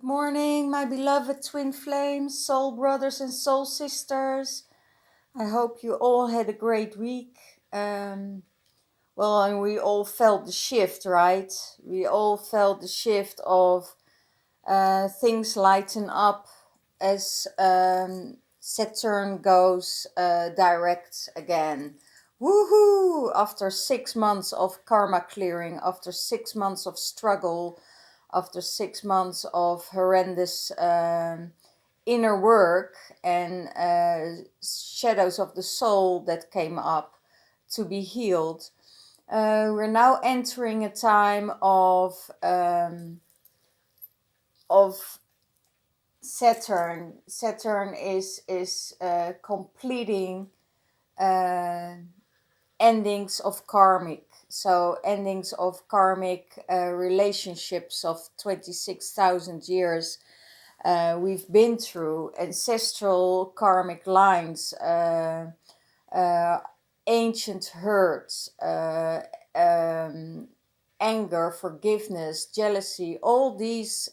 Good morning, my beloved twin flames, soul brothers and soul sisters. I hope you all had a great week. And we all felt the shift, right? We all felt the shift of things lighten up as Saturn goes direct again. Woohoo! After 6 months of karma clearing, after 6 months of struggle, after 6 months of horrendous inner work and shadows of the soul that came up to be healed, we're now entering a time of Saturn. Saturn is completing uh, endings of karmic. So endings of karmic relationships of 26,000 years we've been through, ancestral karmic lines, uh, ancient hurts, anger, forgiveness, jealousy, all these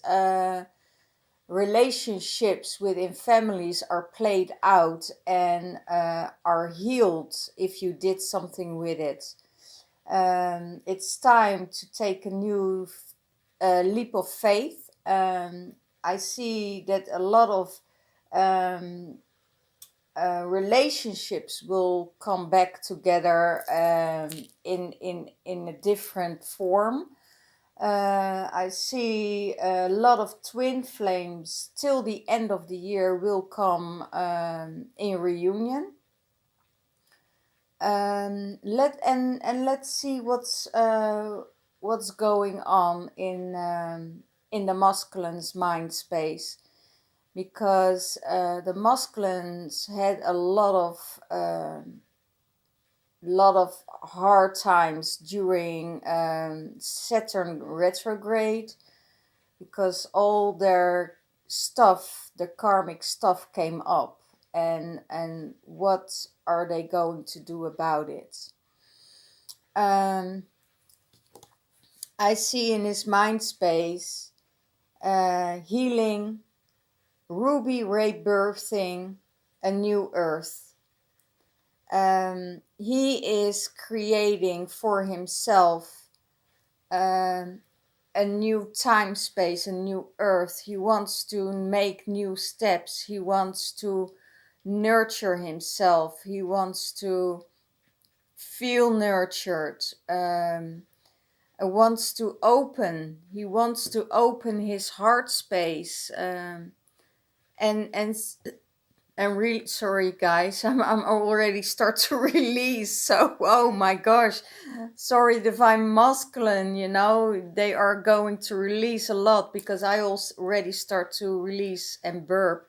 relationships within families are played out and are healed if you did something with it. It's time to take a new leap of faith. I see that a lot of um, relationships will come back together in a different form. I see a lot of twin flames till the end of the year will come in reunion. Let's see what's going on in the masculine's mind space, because the masculines had a lot of hard times during Saturn retrograde, because all their stuff, the karmic stuff, came up, and what are they going to do about it? I see in his mind space healing, ruby rebirthing, a new earth. He is creating for himself a new time space, a new earth. He wants to make new steps. He wants to nurture himself. He wants to feel nurtured. Wants to open. He wants to open his heart space. And really sorry, guys. I'm already start to release. So oh my gosh, sorry, divine masculine. You know they are going to release a lot because I already start to release and burp.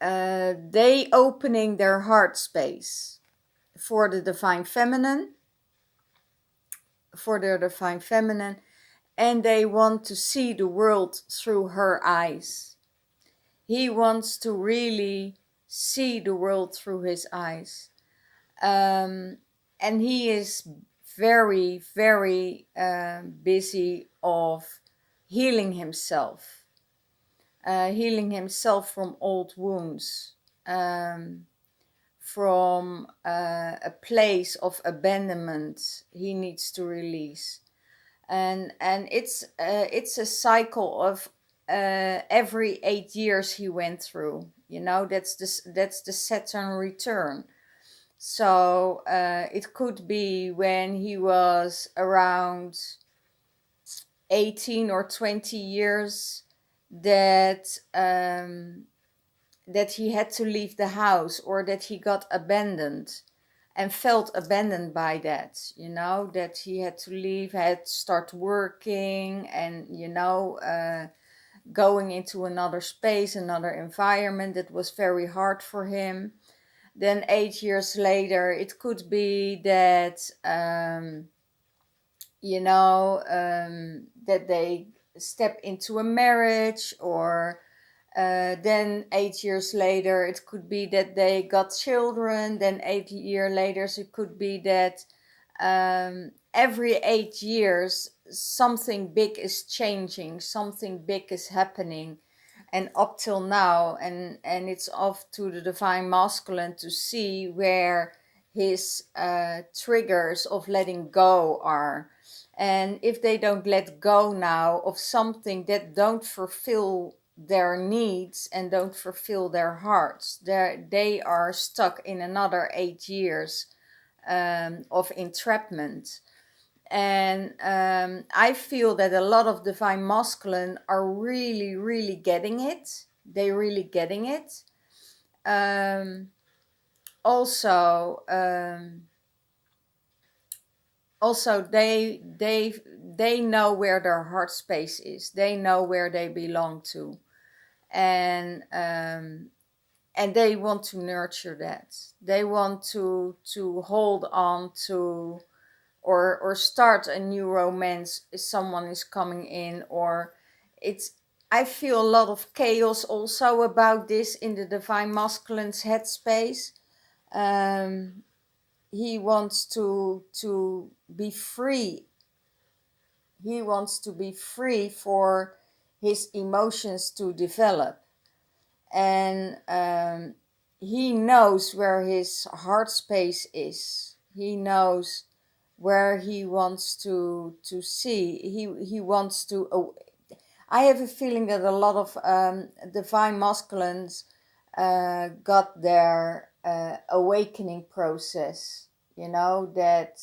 They opening their heart space for the divine feminine, and they want to see the world through her eyes. He wants to really see the world through his eyes. And he is very, very busy of healing himself. Healing himself from old wounds. From a place of abandonment he needs to release. And it's a cycle of every 8 years he went through. You know, that's the Saturn return. So it could be when he was around 18 or 20 years that that he had to leave the house, or that he got abandoned and felt abandoned by that, you know, that he had to leave, had to start working, and going into another space, another environment that was very hard for him. Then 8 years later, it could be that that they step into a marriage, or then 8 years later, it could be that they got children. Then 8 years later, it could be that every 8 years, something big is changing, something big is happening. And up till now, and it's off to the divine masculine to see where his triggers of letting go are. And if they don't let go now of something that don't fulfill their needs and don't fulfill their hearts, they are stuck in another 8 years of entrapment. And I feel that a lot of divine masculine are really, really getting it. They really getting it. Um, also, also they know where their heart space is. They know where they belong to, and they want to nurture that. They want to hold on to, or start a new romance if someone is coming in, or it's, I feel a lot of chaos also about this in the divine masculine's headspace. um, he wants to be free. He wants to be free for his emotions to develop, and he knows where his heart space is. He knows where he wants to see. He wants to. I have a feeling that a lot of divine masculines got their awakening process. That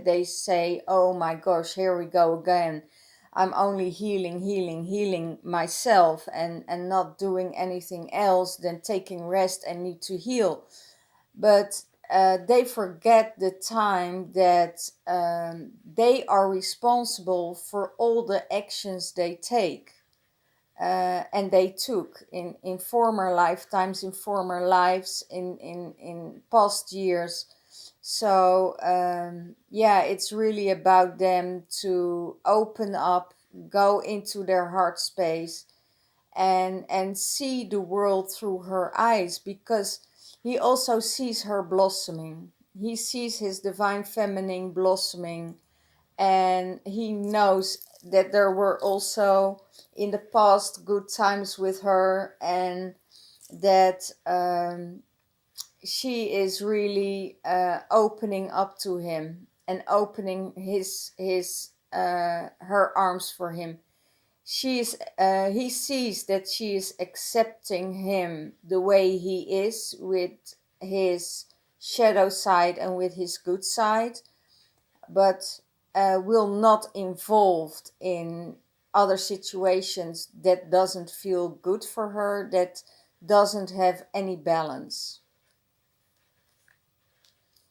they say, "Oh my gosh, here we go again. I'm only healing myself, and not doing anything else than taking rest and need to heal." But they forget the time that they are responsible for all the actions they take and they took in former lifetimes, in former lives, in past years. So yeah, it's really about them to open up, go into their heart space, and see the world through her eyes, because he also sees her blossoming. He sees his divine feminine blossoming, and he knows that there were also in the past good times with her, and that she is really opening up to him and opening her arms for him. He sees that she is accepting him the way he is, with his shadow side and with his good side, but will not involved in other situations that doesn't feel good for her, that doesn't have any balance.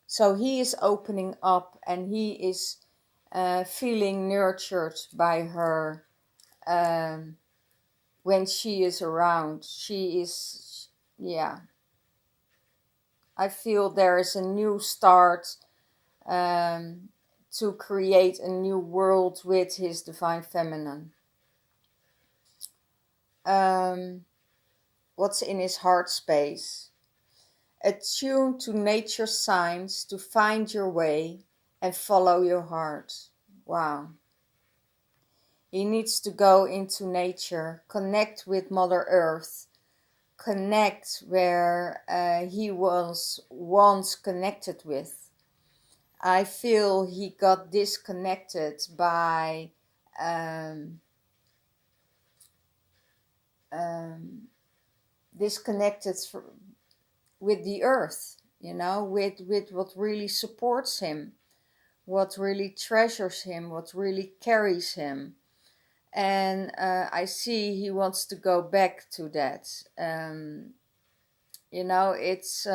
So he is opening up, and he is feeling nurtured by her. When she is around, she is, yeah, I feel there is a new start um, to create a new world with his divine feminine. What's in his heart space? Attune to nature's signs to find your way and follow your heart. Wow. He needs to go into nature, connect with Mother Earth, connect where he was once connected with. I feel he got disconnected by disconnected with the earth, with what really supports him, what really treasures him, what really carries him. And I see he wants to go back to that. It's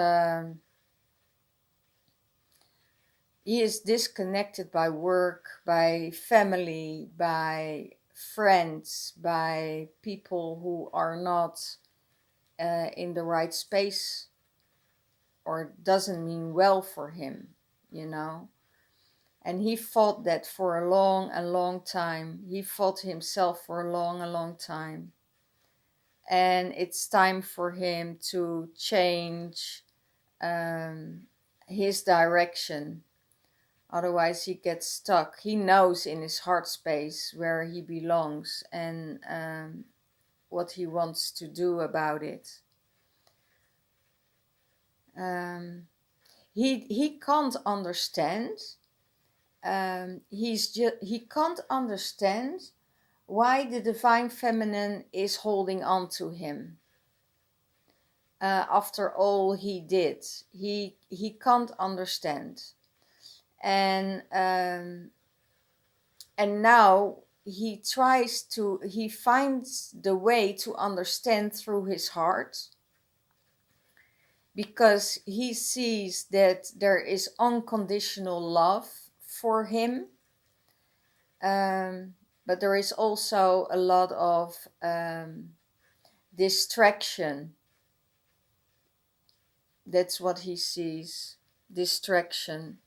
he is disconnected by work, by family, by friends, by people who are not in the right space, or doesn't mean well for him, And he fought that for a long time. He fought himself for a long time. And it's time for him to change his direction. Otherwise he gets stuck. He knows in his heart space where he belongs and what he wants to do about it. He can't understand. He can't understand why the divine feminine is holding on to him. After all he did, he can't understand, and now he finds the way to understand through his heart, because he sees that there is unconditional love for him, but there is also a lot of distraction. That's what he sees, distraction.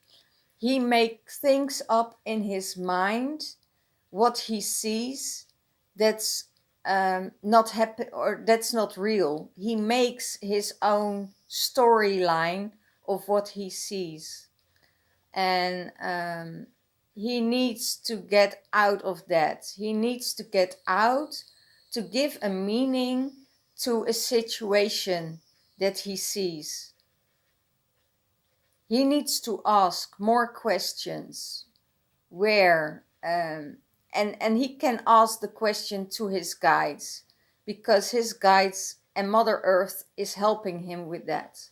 He makes things up in his mind, what he sees, that's not happen, or that's not real. He makes his own storyline of what he sees, and he needs to get out of that. He needs to get out to give a meaning to a situation that he sees. He needs to ask more questions. Where and he can ask the question to his guides, because his guides and Mother Earth is helping him with that.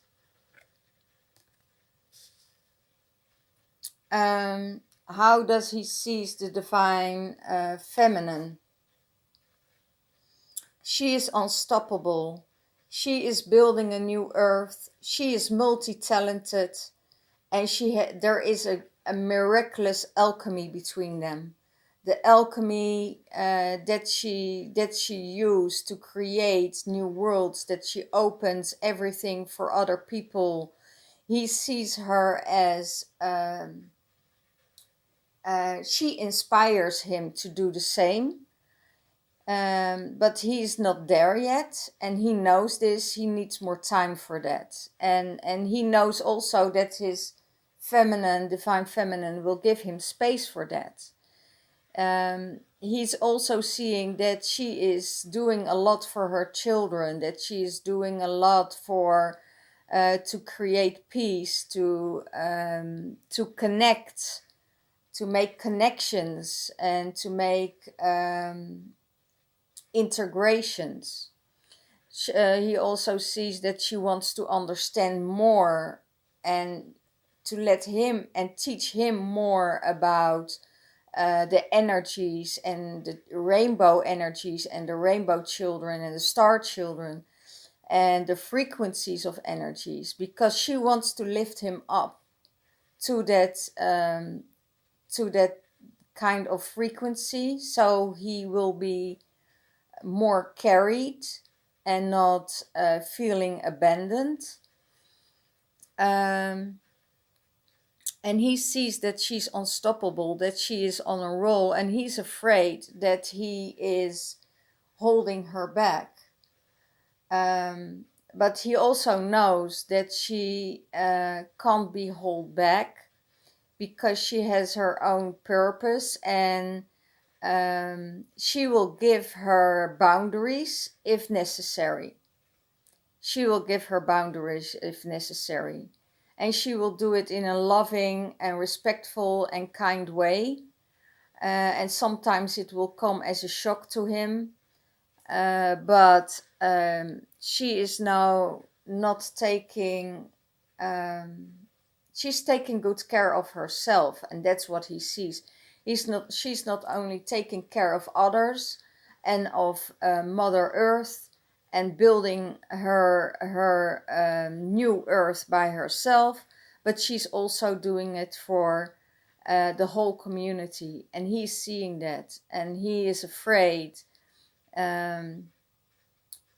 How does he seize the divine feminine? She is unstoppable. She is building a new earth. She is multi-talented, and there is a miraculous alchemy between them. The alchemy that she used to create new worlds, that she opens everything for other people. He sees her as she inspires him to do the same. But he's not there yet, and he knows this. He needs more time for that, and he knows also that his divine feminine will give him space for that. He's also seeing that she is doing a lot for her children, that she is doing a lot for to create peace, to connect, to make connections, and to make integrations. He also sees that she wants to understand more, and to let him and teach him more about the energies, and the rainbow energies, and the rainbow children, and the star children, and the frequencies of energies, because she wants to lift him up to that kind of frequency, so he will be more carried and not feeling abandoned. And he sees that she's unstoppable, that she is on a roll, and he's afraid that he is holding her back. But he also knows that she can't be held back, because she has her own purpose, and she will give her boundaries if necessary. She will give her boundaries if necessary. And she will do it in a loving and respectful and kind way. And sometimes it will come as a shock to him. But she is now not taking... she's taking good care of herself, and that's what he sees. She's not only taking care of others and of Mother Earth, and building her new earth by herself, but she's also doing it for the whole community, and he's seeing that, and he is afraid in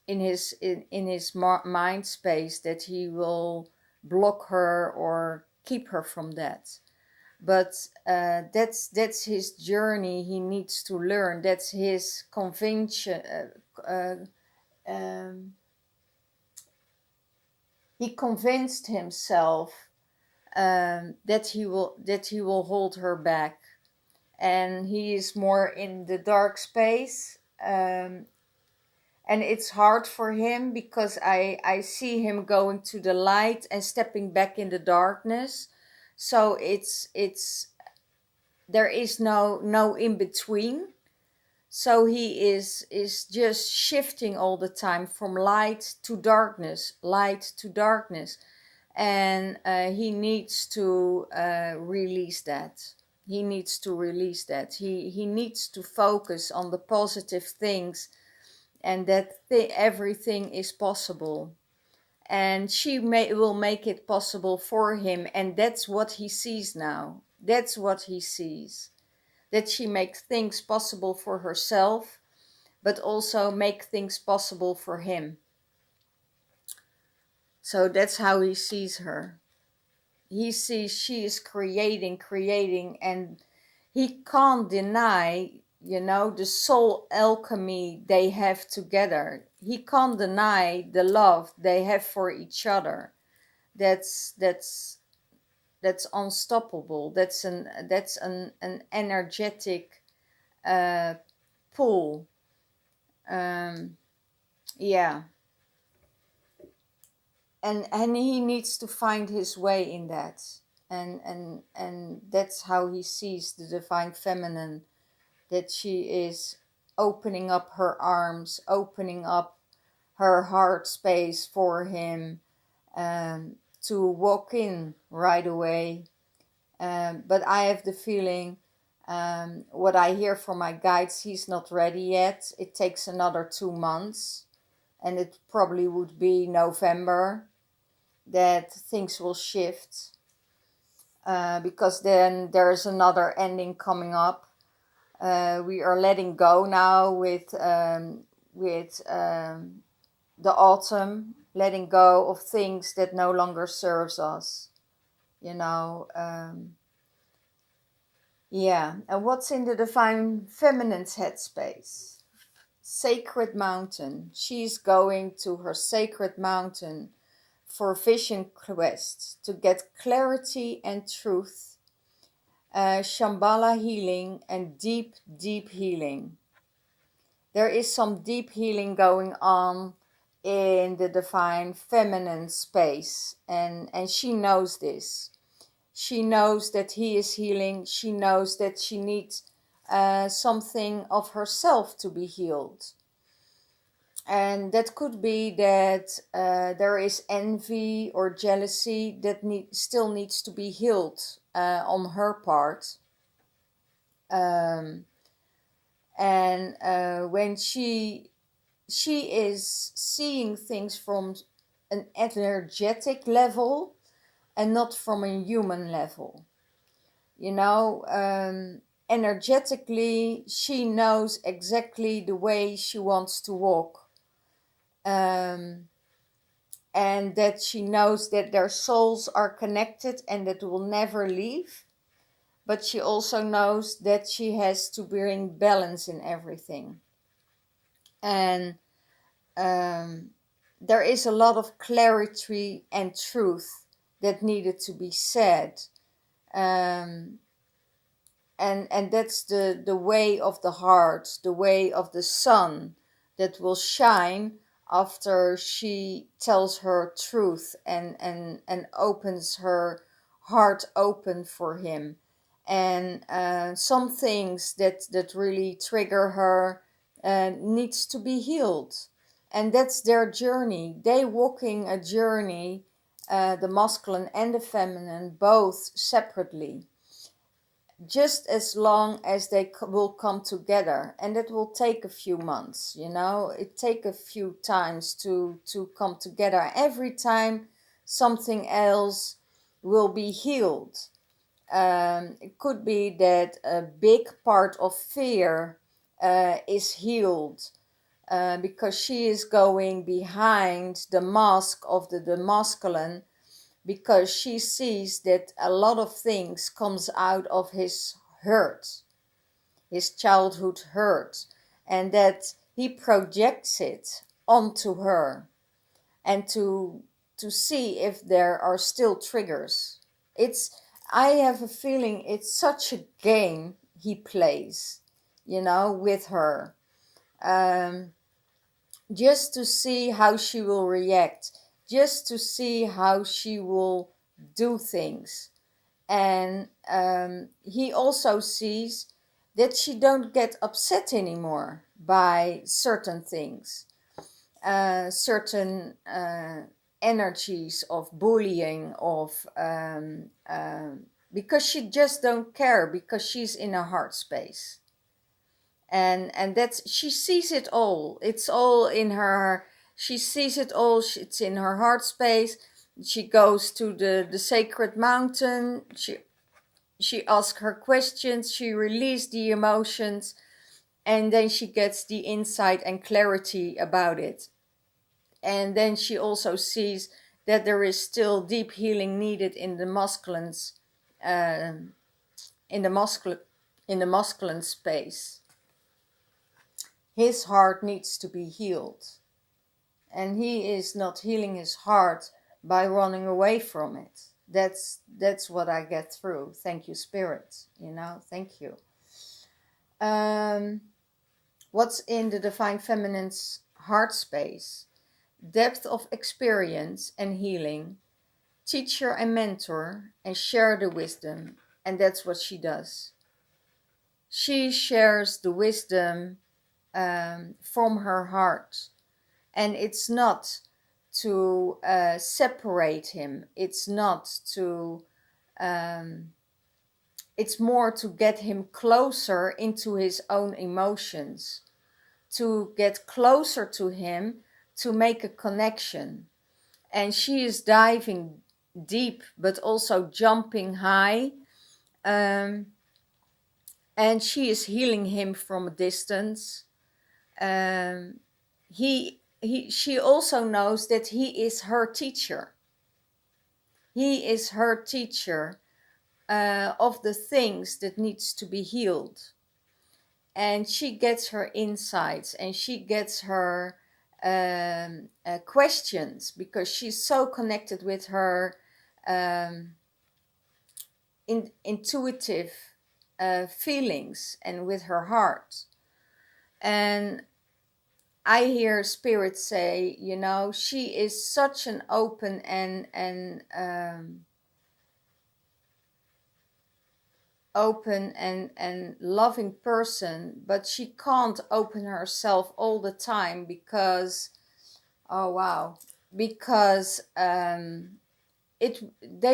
his mind space that he will block her or keep her from that. But that's his journey. He needs to learn. That's his conviction. He convinced himself that he will hold her back, and he is more in the dark space. And it's hard for him because I see him going to the light and stepping back in the darkness. So it's there is no in between. So he is just shifting all the time from light to darkness, light to darkness, and he needs to release that. He needs to release that. He needs to focus on the positive things, and that everything is possible, and will make it possible for him, and that's what he sees now. That's what he sees, that she makes things possible for herself, but also make things possible for him. So that's how he sees her. He sees she is creating, and he can't deny, the soul alchemy they have together. He can't deny the love they have for each other. That's unstoppable. That's an energetic pull. Yeah, and he needs to find his way in that, and that's how he sees the divine feminine, that she is opening up her arms, opening up her heart space for him, to walk in right away. But I have the feeling, what I hear from my guides, he's not ready yet. It takes another 2 months, and it probably would be November that things will shift, because then there's another ending coming up. We are letting go now with the autumn, letting go of things that no longer serves us. Yeah. And what's in the divine feminine's headspace? Sacred mountain. She's going to her sacred mountain for vision quests to get clarity and truth, Shambhala healing, and deep, deep healing. There is some deep healing going on in the divine feminine space, and she knows this. She knows that he is healing. She knows that she needs something of herself to be healed. And that could be that there is envy or jealousy that still needs to be healed on her part. And when she is seeing things from an energetic level and not from a human level. Energetically, she knows exactly the way she wants to walk. And that she knows that their souls are connected and that will never leave. But she also knows that she has to bring balance in everything. And there is a lot of clarity and truth that needed to be said. And that's the way of the heart, the way of the sun that will shine after she tells her truth and opens her heart open for him. And some things that really trigger her needs to be healed. And that's their journey. They walking a journey, the masculine and the feminine, both separately, just as long as they will come together. And it will take a few months, it take a few times to come together. Every time something else will be healed. It could be that a big part of fear is healed, because she is going behind the mask of the masculine, because she sees that a lot of things comes out of his hurt, his childhood hurt, and that he projects it onto her, and to see if there are still triggers. It's, I have a feeling it's such a game he plays, you know, with her. Um, just to see how she will react, just to see how she will do things. And he also sees that she don't get upset anymore by certain things, certain energies of bullying, of because she just don't care, because she's in a heart space. And that's, she sees it all, it's all in her, she sees it all, it's in her heart space. She goes to the sacred mountain, she asks her questions, she releases the emotions, and then she gets the insight and clarity about it. And then she also sees that there is still deep healing needed in the masculines, um in the masculine space. His heart needs to be healed, and he is not healing his heart by running away from it. That's what I get through. Thank you, Spirit. You know, thank you. What's in the Divine Feminine's heart space? Depth of experience and healing, teacher and mentor, and share the wisdom. And that's what she does. She shares the wisdom from her heart. And it's not to separate him. It's not to, it's more to get him closer into his own emotions, to get closer to him, to make a connection. And she is diving deep, but also jumping high. And she is healing him from a distance. She also knows that he is her teacher. He is her teacher of the things that needs to be healed. And she gets her insights, and she gets her questions, because she's so connected with her intuitive feelings and with her heart. And I hear Spirit say, you know, she is such an open and loving person, but she can't open herself all the time because, oh wow, because they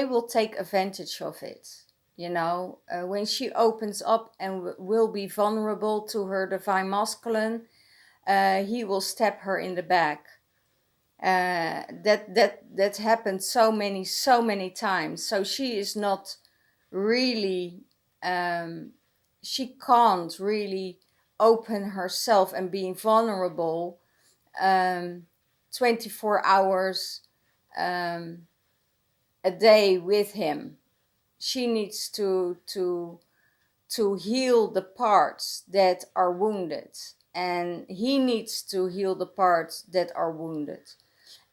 will take advantage of it. You know, when she opens up and will be vulnerable to her divine masculine, he will stab her in the back. That happened so many times. So she is not really, she can't really open herself and being vulnerable 24 hours a day with him. She needs to heal the parts that are wounded, and he needs to heal the parts that are wounded.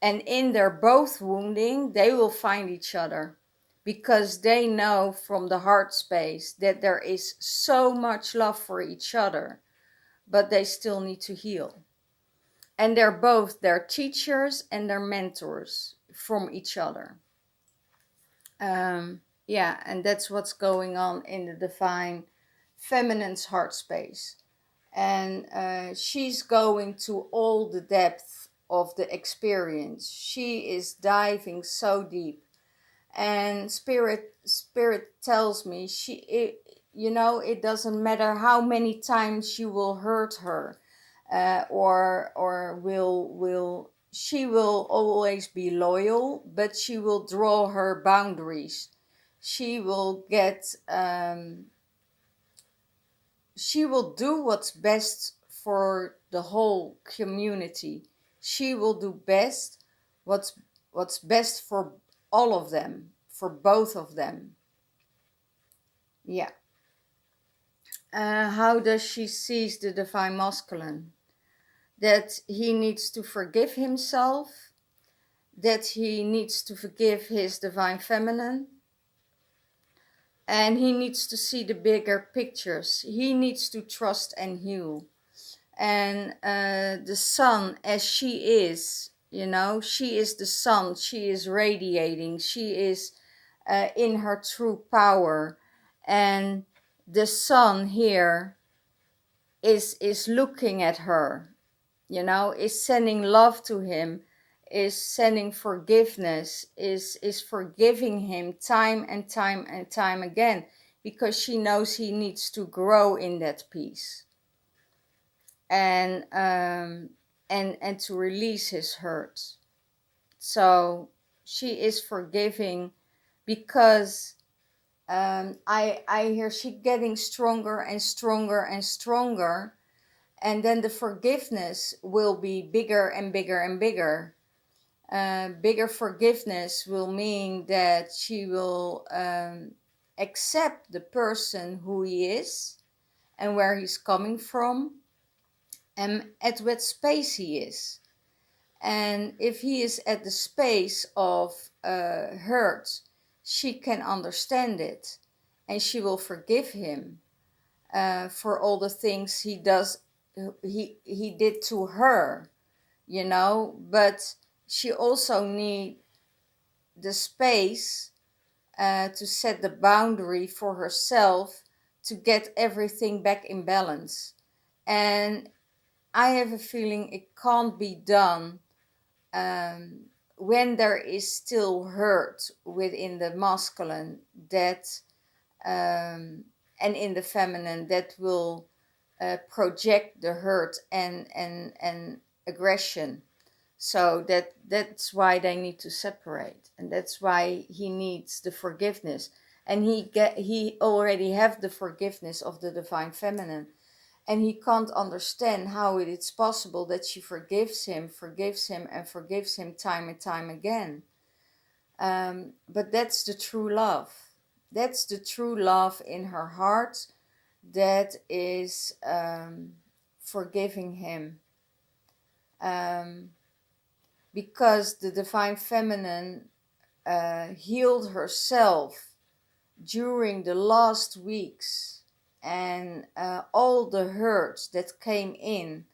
And in their both wounding, they will find each other, because they know from the heart space that there is so much love for each other, but they still need to heal. And they're both their teachers and their mentors from each other. Yeah, and that's what's going on in the divine feminine's heart space. And she's going to all the depth of the experience. She is diving so deep, and spirit tells me you know, it doesn't matter how many times you will hurt her, or will she will always be loyal, but she will draw her boundaries. She will get she will do what's best for the whole community. She will do best what's best for all of them, for both of them. Yeah. How does she sees the divine masculine? That he needs to forgive himself, that he needs to forgive his divine feminine, and he needs to see the bigger pictures. He needs to trust and heal. And the sun, as she is, you know, she is the sun, she is radiating, she is in her true power. And the sun here is looking at her, you know, is sending love to him, is sending forgiveness, is forgiving him time and time and time again, because she knows he needs to grow in that peace, and and to release his hurt. So she is forgiving, because I hear she getting stronger and stronger and stronger, and then the forgiveness will be bigger and bigger and bigger. Bigger forgiveness will mean that she will accept the person who he is and where he's coming from, and at what space he is. And if he is at the space of hurt, she can understand it, and she will forgive him for all the things he did to her, you know. But she also need the space to set the boundary for herself, to get everything back in balance. And I have a feeling it can't be done um, when there is still hurt within the masculine, that and in the feminine, that will project the hurt and aggression. So that's why they need to separate, and that's why he needs the forgiveness. And he already have the forgiveness of the divine feminine, and he can't understand how it is possible that she forgives him, and forgives him time and time again. But that's the true love. That's the true love in her heart, that is forgiving him. Because the divine feminine healed herself during the last weeks, and all the hurts that came in.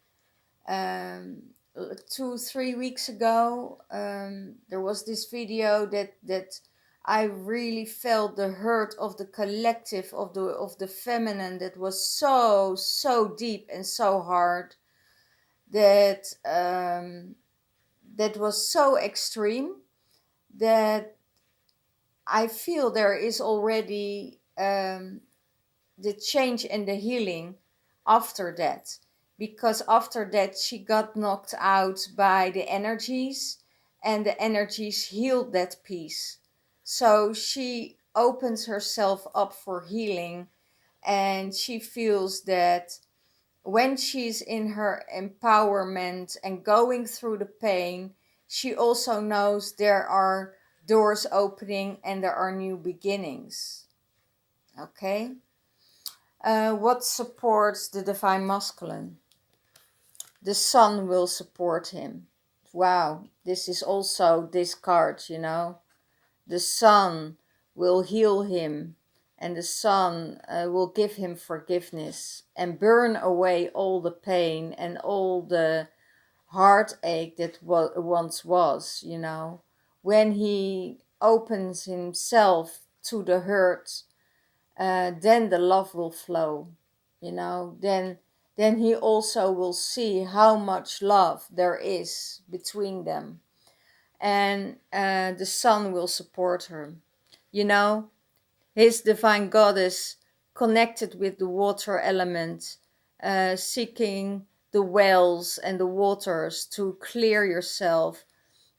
2-3 weeks ago, there was this video that I really felt the hurt of the collective, of the feminine, that was so deep and so hard, that that was so extreme, that I feel there is already the change and the healing after that. Because after that she got knocked out by the energies, and the energies healed that piece. So she opens herself up for healing, and she feels that when she's in her empowerment and going through the pain, she also knows there are doors opening and there are new beginnings. Okay? What supports the divine masculine? The sun will support him. Wow, this is also this card, you know. The sun will heal him, and the sun will give him forgiveness and burn away all the pain and all the heartache that once was, you know. When he opens himself to the hurt, then the love will flow, you know. Then he also will see how much love there is between them, and the sun will support her, you know. His divine goddess connected with the water element, seeking the wells and the waters to clear yourself,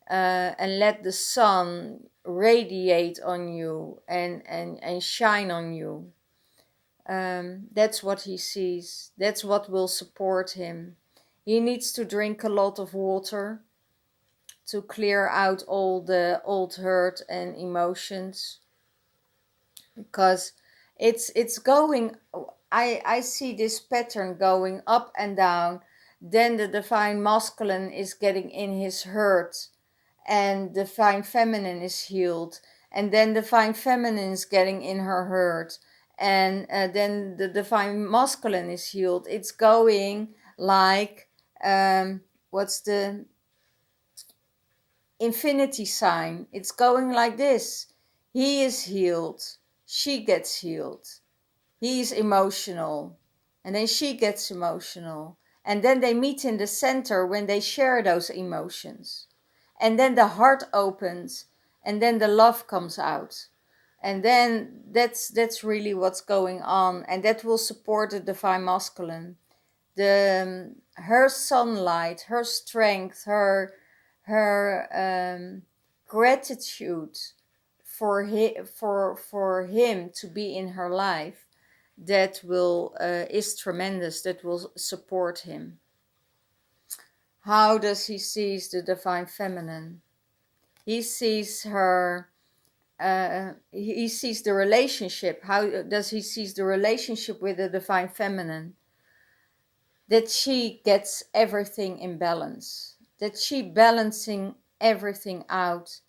and let the sun radiate on you and shine on you. That's what he sees. That's what will support him. He needs to drink a lot of water to clear out all the old hurt and emotions, because it's going, I see this pattern going up and down. Then the divine masculine is getting in his hurt, and the divine feminine is healed, and then divine feminine is getting in her herd, and then the divine masculine is healed. It's going like, what's the infinity sign? It's going like this. He is healed, she gets healed. He's emotional, and then she gets emotional, and then they meet in the center when they share those emotions, and then the heart opens, and then the love comes out, and then that's really what's going on, and that will support the divine masculine. Her sunlight, her strength, her gratitude for him to be in her life, that will is tremendous. That will support him. How does he sees the divine feminine? He sees her. He sees the relationship. How does he sees the relationship with the divine feminine? That she gets everything in balance. That she balancing everything out,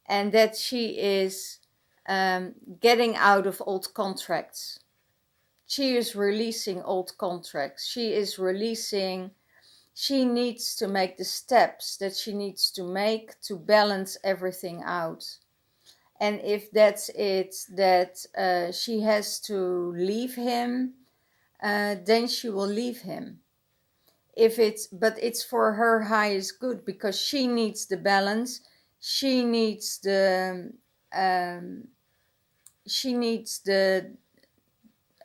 and that she is getting out of old contracts. She is releasing old contracts. She is releasing, she needs to make the steps that she needs to make to balance everything out. And if that's it, that she has to leave him, then she will leave him. But it's for her highest good, because she needs the balance. She needs um, she needs the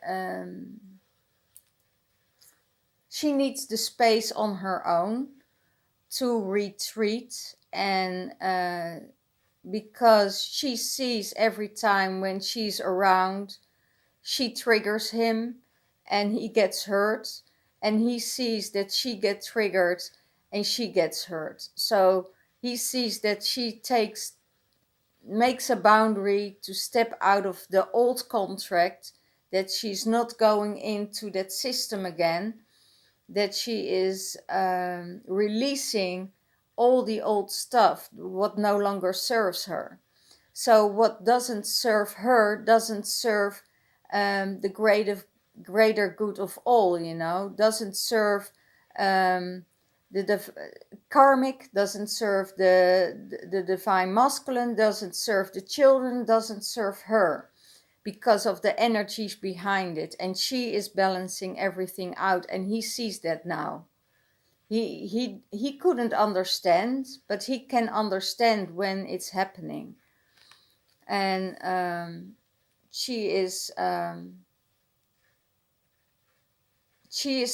um, she needs the space on her own to retreat, and because she sees every time when she's around, she triggers him and he gets hurt, and he sees that she gets triggered and she gets hurt. So he sees that she makes a boundary to step out of the old contract, that she's not going into that system again, that she is releasing all the old stuff, what no longer serves her. So what doesn't serve her doesn't serve the greater good of all, doesn't serve the karmic, doesn't serve the divine masculine, doesn't serve the children, doesn't serve her, because of the energies behind it. And she is balancing everything out, and he sees that now. He couldn't understand, but he can understand when it's happening. And she is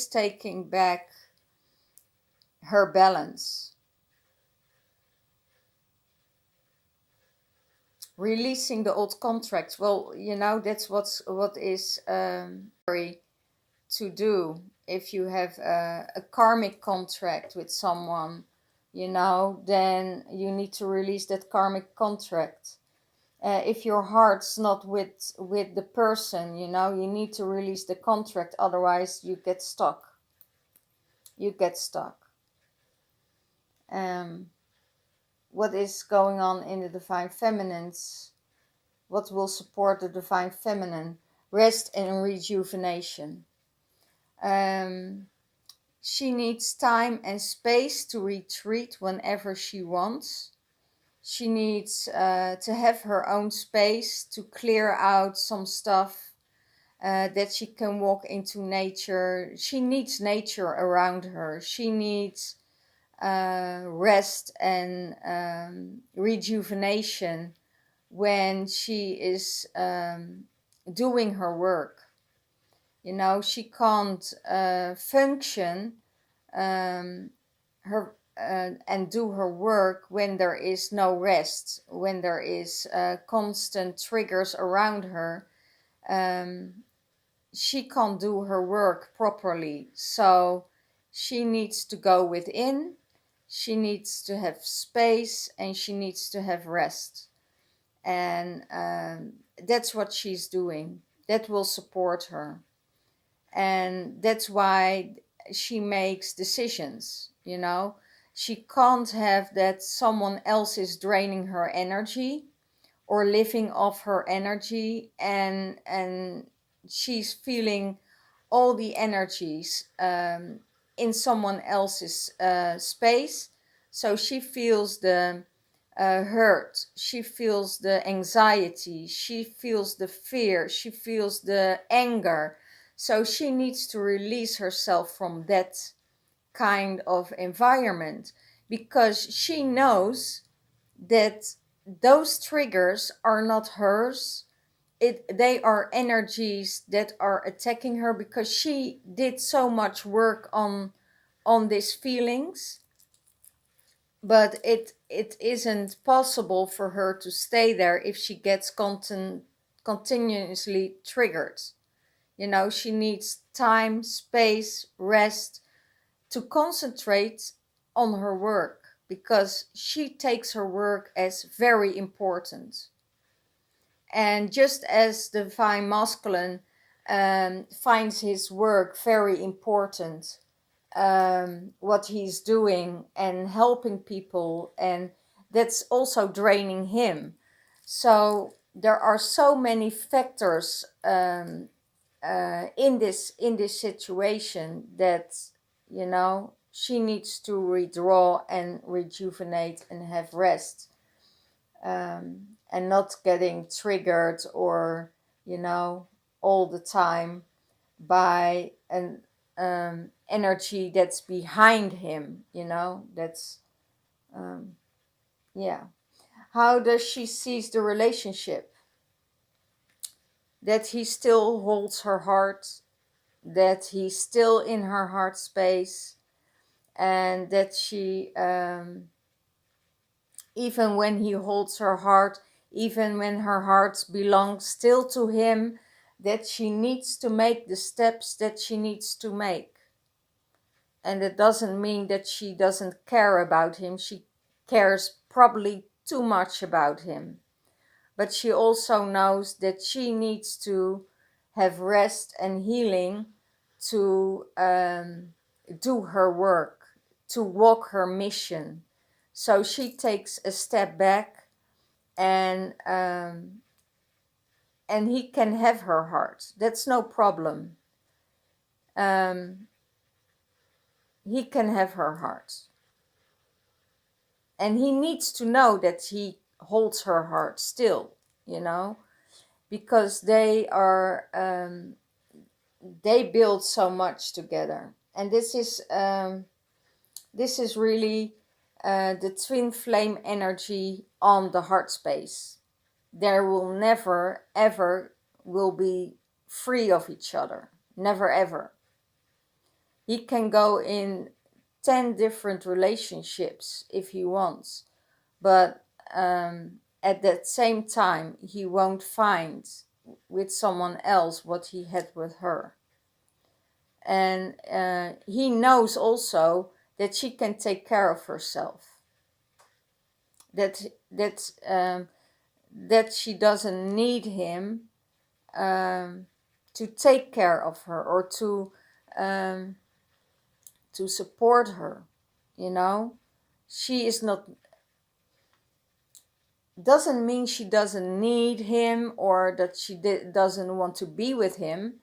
taking back her balance, releasing the old contracts. Well, that's what is to do. If you have a karmic contract with someone, then you need to release that karmic contract. If your heart's not with the person, you need to release the contract. Otherwise, you get stuck. What is going on in the divine feminines? What will support the divine feminine? Rest and rejuvenation. She needs time and space to retreat whenever she wants. She needs to have her own space to clear out some stuff, that she can walk into nature. She needs nature around her. She needs rest and rejuvenation when she is doing her work. She can't function her and do her work when there is no rest, when there is constant triggers around her. She can't do her work properly. So she needs to go within, she needs to have space, and she needs to have rest. And that's what she's doing. That will support her. And that's why she makes decisions. She can't have that someone else is draining her energy, or living off her energy, and she's feeling all the energies in someone else's space. So she feels the hurt, she feels the anxiety, she feels the fear, she feels the anger. So she needs to release herself from that kind of environment, because she knows that those triggers are not hers. They are energies that are attacking her, because she did so much work on these feelings. But it isn't possible for her to stay there if she gets continuously triggered. You know, she needs time, space, rest to concentrate on her work, because she takes her work as very important. And just as the divine masculine finds his work very important, what he's doing and helping people, and that's also draining him. So there are so many factors in this situation that, you know, she needs to withdraw and rejuvenate and have rest, and not getting triggered, or, you know, all the time by an energy that's behind him, you know. That's yeah. How does she sees the relationship? That he still holds her heart, that he's still in her heart space, and that she even when he holds her heart, even when her heart belongs still to him, that she needs to make the steps that she needs to make. And it doesn't mean that she doesn't care about him. She cares probably too much about him. But she also knows that she needs to have rest and healing to do her work, to walk her mission. So she takes a step back, and he can have her heart. That's no problem. He can have her heart. And he needs to know that he holds her heart still, you know, because they build so much together. And this is really the twin flame energy on the heart space. There will never ever will be free of each other, never ever. He can go in 10 different relationships if he wants, but at that same time he won't find with someone else what he had with her. And he knows also that she can take care of herself, that she doesn't need him to take care of her, or to support her, you know. She is not, doesn't mean she doesn't need him, or that she doesn't want to be with him.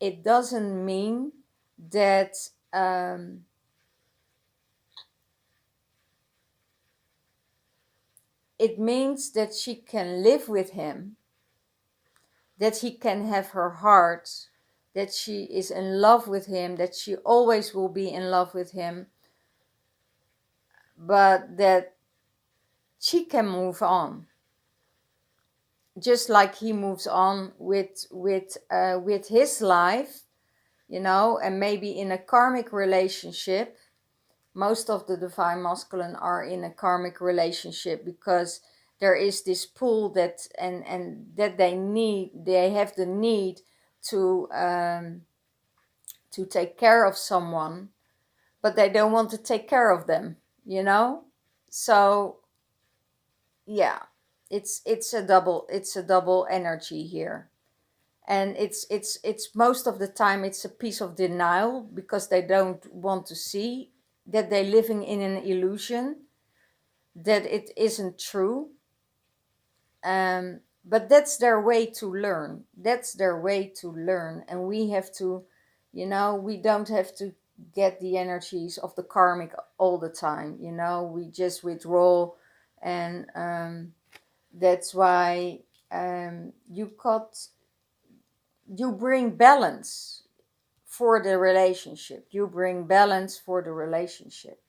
It doesn't mean that it means that she can live with him, that he can have her heart, that she is in love with him, that she always will be in love with him, but that she can move on, just like he moves on with his life, you know. And maybe in a karmic relationship, most of the divine masculine are in a karmic relationship, because there is this pull that and that they have the need to take care of someone, but they don't want to take care of them, you know. So yeah, it's a double energy here. And it's most of the time it's a piece of denial, because they don't want to see that they're living in an illusion, that it isn't true. but that's their way to learn. That's their way to learn. And we have to, we don't have to get the energies of the karmic all the time. We just withdraw. And that's why you bring balance for the relationship. You bring balance for the relationship.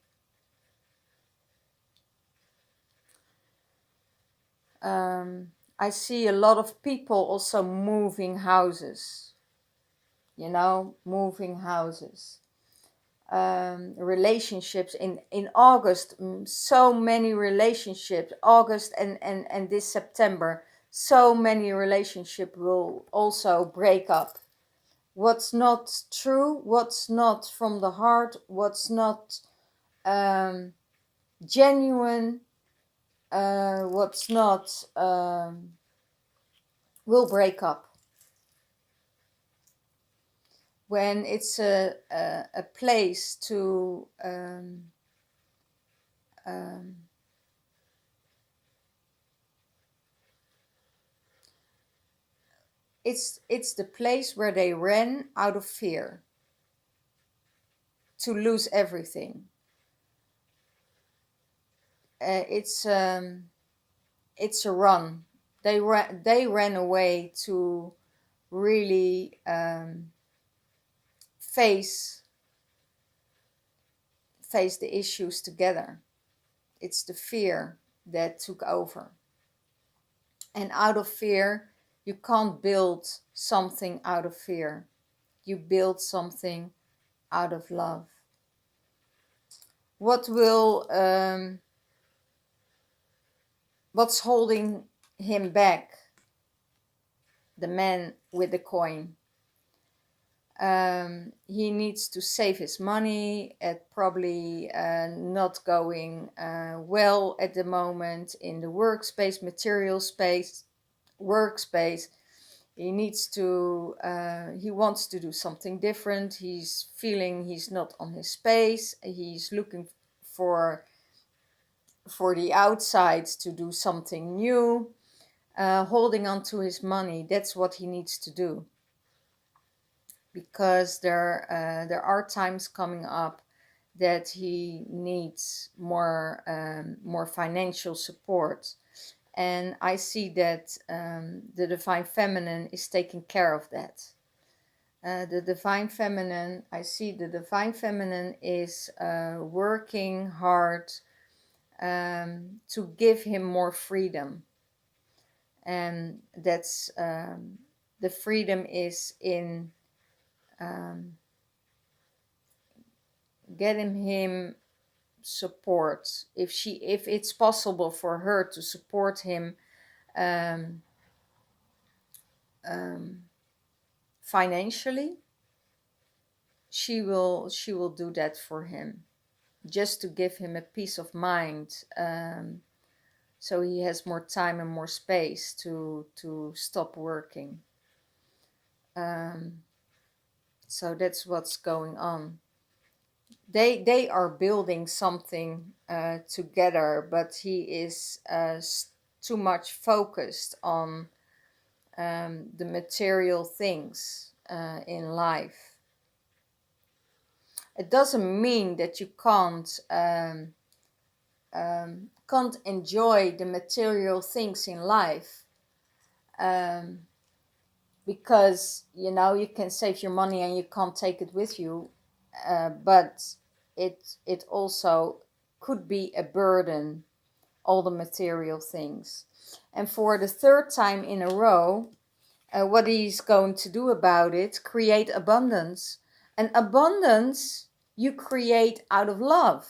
I see a lot of people also moving houses. Moving houses. Relationships in August, so many relationships, August and this September, so many relationships will also break up. What's not true, what's not from the heart, what's not genuine, what's not will break up. When it's a place to it's the place where they ran out of fear to lose everything. It's a run. They ran away to really face the issues together. It's the fear that took over. And out of fear, you can't build something out of fear. You build something out of love. What's holding him back? The man with the coin. He needs to save his money. It probably not going well at the moment in the workspace, material space, workspace. He needs to, he wants to do something different. He's feeling he's not on his space. He's looking for the outside to do something new. Holding on to his money, that's what he needs to do. Because there are times coming up that he needs more financial support. And I see that the Divine Feminine is taking care of that. I see the Divine Feminine is working hard to give him more freedom. And that's the freedom is in getting him support. If it's possible for her to support him financially, she will do that for him, just to give him a peace of mind, so he has more time and more space to stop working. So that's what's going on. They are building something together, but he is too much focused on the material things in life. It doesn't mean that you can't enjoy the material things in life, because you can save your money and you can't take it with you, but it also could be a burden, all the material things. And for the third time in a row, what he's going to do about it, create abundance. And abundance you create out of love.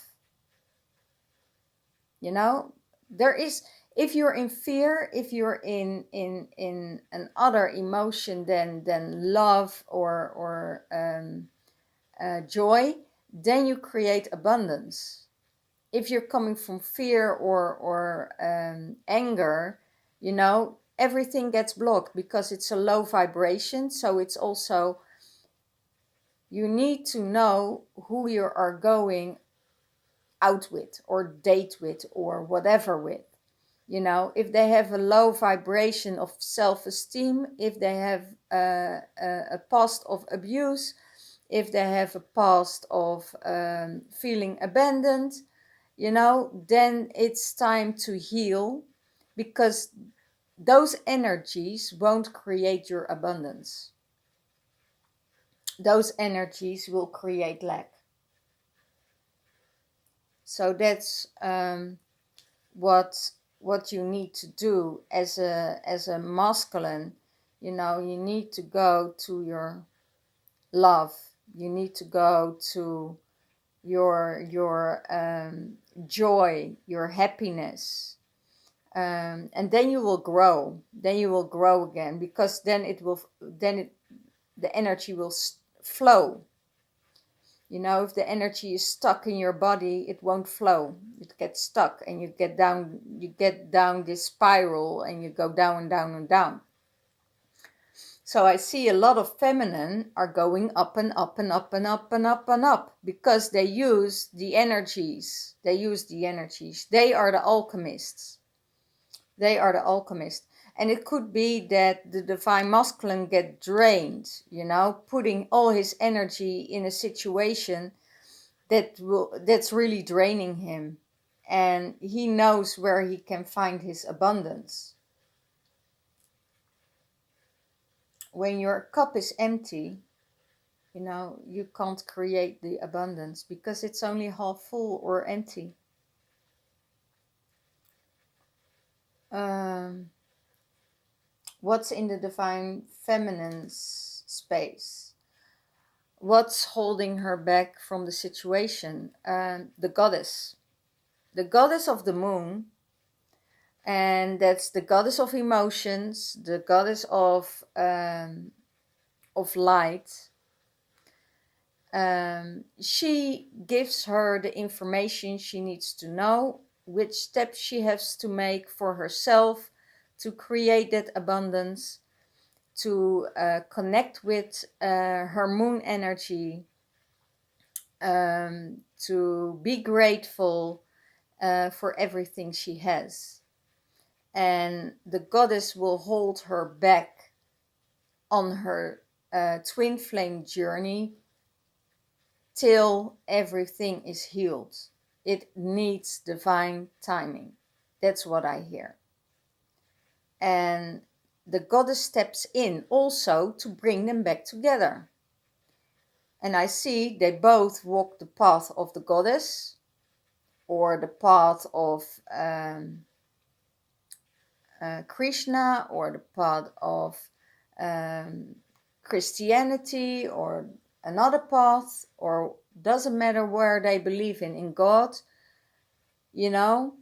There is, if you're in fear, if you're in an other emotion than love or joy, then you create abundance. If you're coming from fear or anger, everything gets blocked because it's a low vibration. So it's also, you need to know who you are going out with or date with or whatever with. You know, if they have a low vibration of self-esteem, if they have a past of abuse, if they have a past of feeling abandoned, you know, then it's time to heal, because those energies won't create your abundance. Those energies will create lack. So that's what you need to do as a masculine. You know, you need to go to your love. You need to go to your joy, your happiness, and then you will grow. Then you will grow again, because then the energy will flow. You know, if the energy is stuck in your body, it won't flow. It gets stuck, and you get down this spiral, and you go down and down and down. So I see a lot of feminine are going up and up and up and up and up and up, because they use the energies. They are the alchemists. And it could be that the divine masculine get drained, you know, putting all his energy in a situation that's really draining him, and he knows where he can find his abundance. When your cup is empty, you know, you can't create the abundance, because it's only half full or empty. What's in the divine feminine's space? What's holding her back from the situation? The goddess of the moon, and that's the goddess of emotions, the goddess of light. She gives her the information she needs to know, which steps she has to make for herself to create that abundance, to connect with her moon energy, to be grateful for everything she has. And the goddess will hold her back on her twin flame journey till everything is healed. It needs divine timing. That's what I hear. And the goddess steps in also to bring them back together. And I see they both walk the path of the goddess, or the path of Krishna, or the path of Christianity, or another path, or doesn't matter where they believe in God. You know,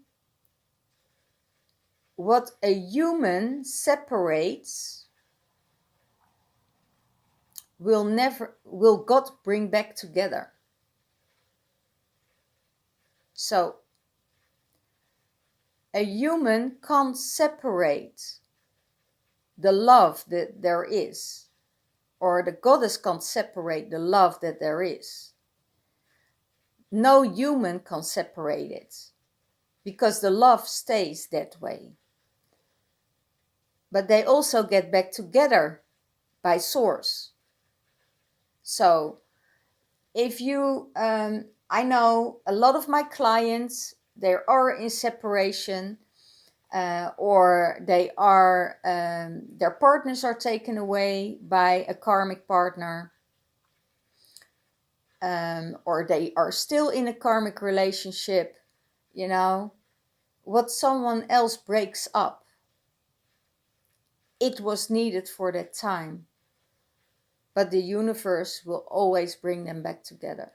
what a human separates will God bring back together. So a human can't separate the love that there is, or the goddess can't separate the love that there is. No human can separate it, because the love stays that way. But they also get back together by source. So if you, I know a lot of my clients, they are in separation, or they are, their partners are taken away by a karmic partner, or they are still in a karmic relationship. You know, what someone else breaks up, it was needed for that time, but the universe will always bring them back together.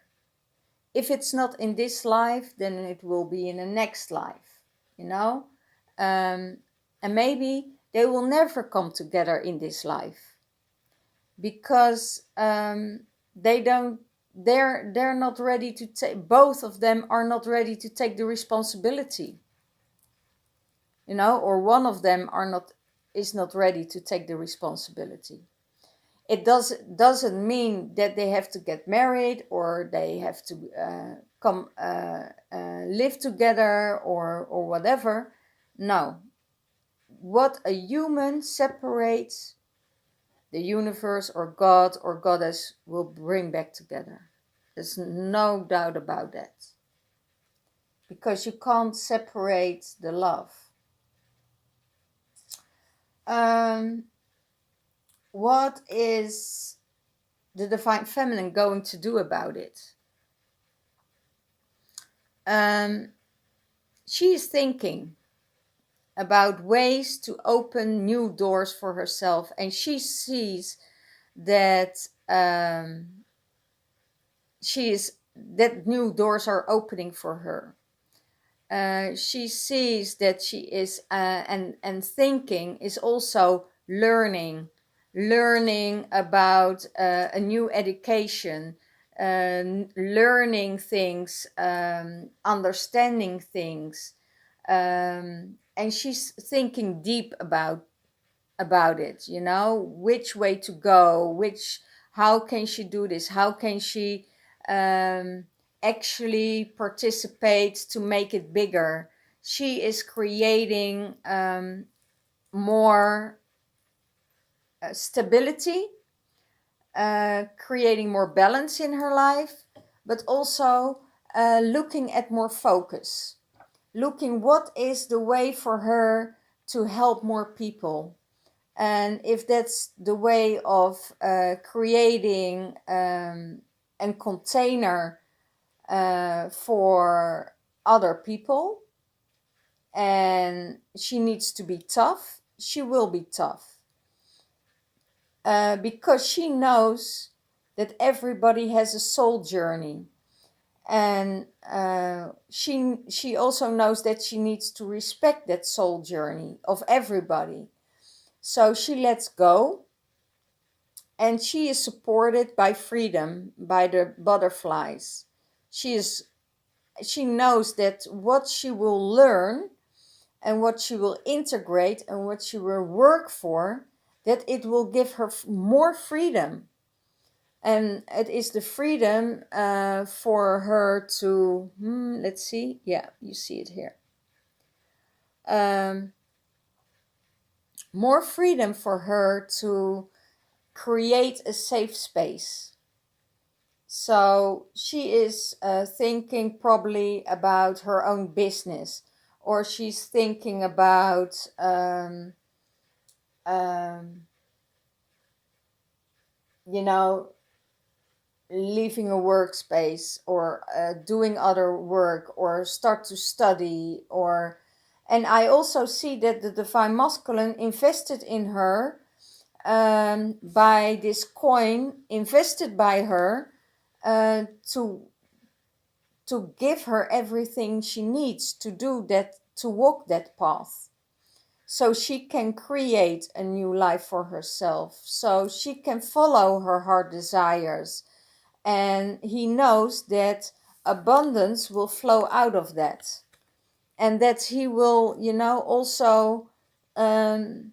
If it's not in this life, then it will be in the next life, you know. And maybe they will never come together in this life, because they're not ready to take, both of them are not ready to take the responsibility, you know, or one of them is not ready to take the responsibility. It doesn't mean that they have to get married, or they have to come live together, or whatever. No. What a human separates, the universe or God or goddess will bring back together. There's no doubt about that. Because you can't separate the love. What is the Divine Feminine going to do about it? She is thinking about ways to open new doors for herself, and she sees that that new doors are opening for her. She sees that she is and thinking is also learning about a new education, learning things, understanding things, and she's thinking deep about it, you know, which way to go, how can she do this, how can she actually participate to make it bigger. She is creating more stability, creating more balance in her life, but also looking at more focus, looking what is the way for her to help more people. And if that's the way of creating a container for other people, and she needs to be tough, she will be tough. Because she knows that everybody has a soul journey. And she also knows that she needs to respect that soul journey of everybody. So she lets go, and she is supported by freedom, by the butterflies. She knows that what she will learn and what she will integrate and what she will work for, that it will give her more freedom. And it is the freedom for her to, let's see, yeah, you see it here. More freedom for her to create a safe space. So she is thinking probably about her own business, or she's thinking about you know, leaving a workspace, or doing other work, or start to study, or. And I also see that the Divine Masculine invested in her by this coin invested by her to give her everything she needs to do that, to walk that path, so she can create a new life for herself, so she can follow her heart desires. And he knows that abundance will flow out of that, and that he will, you know, also get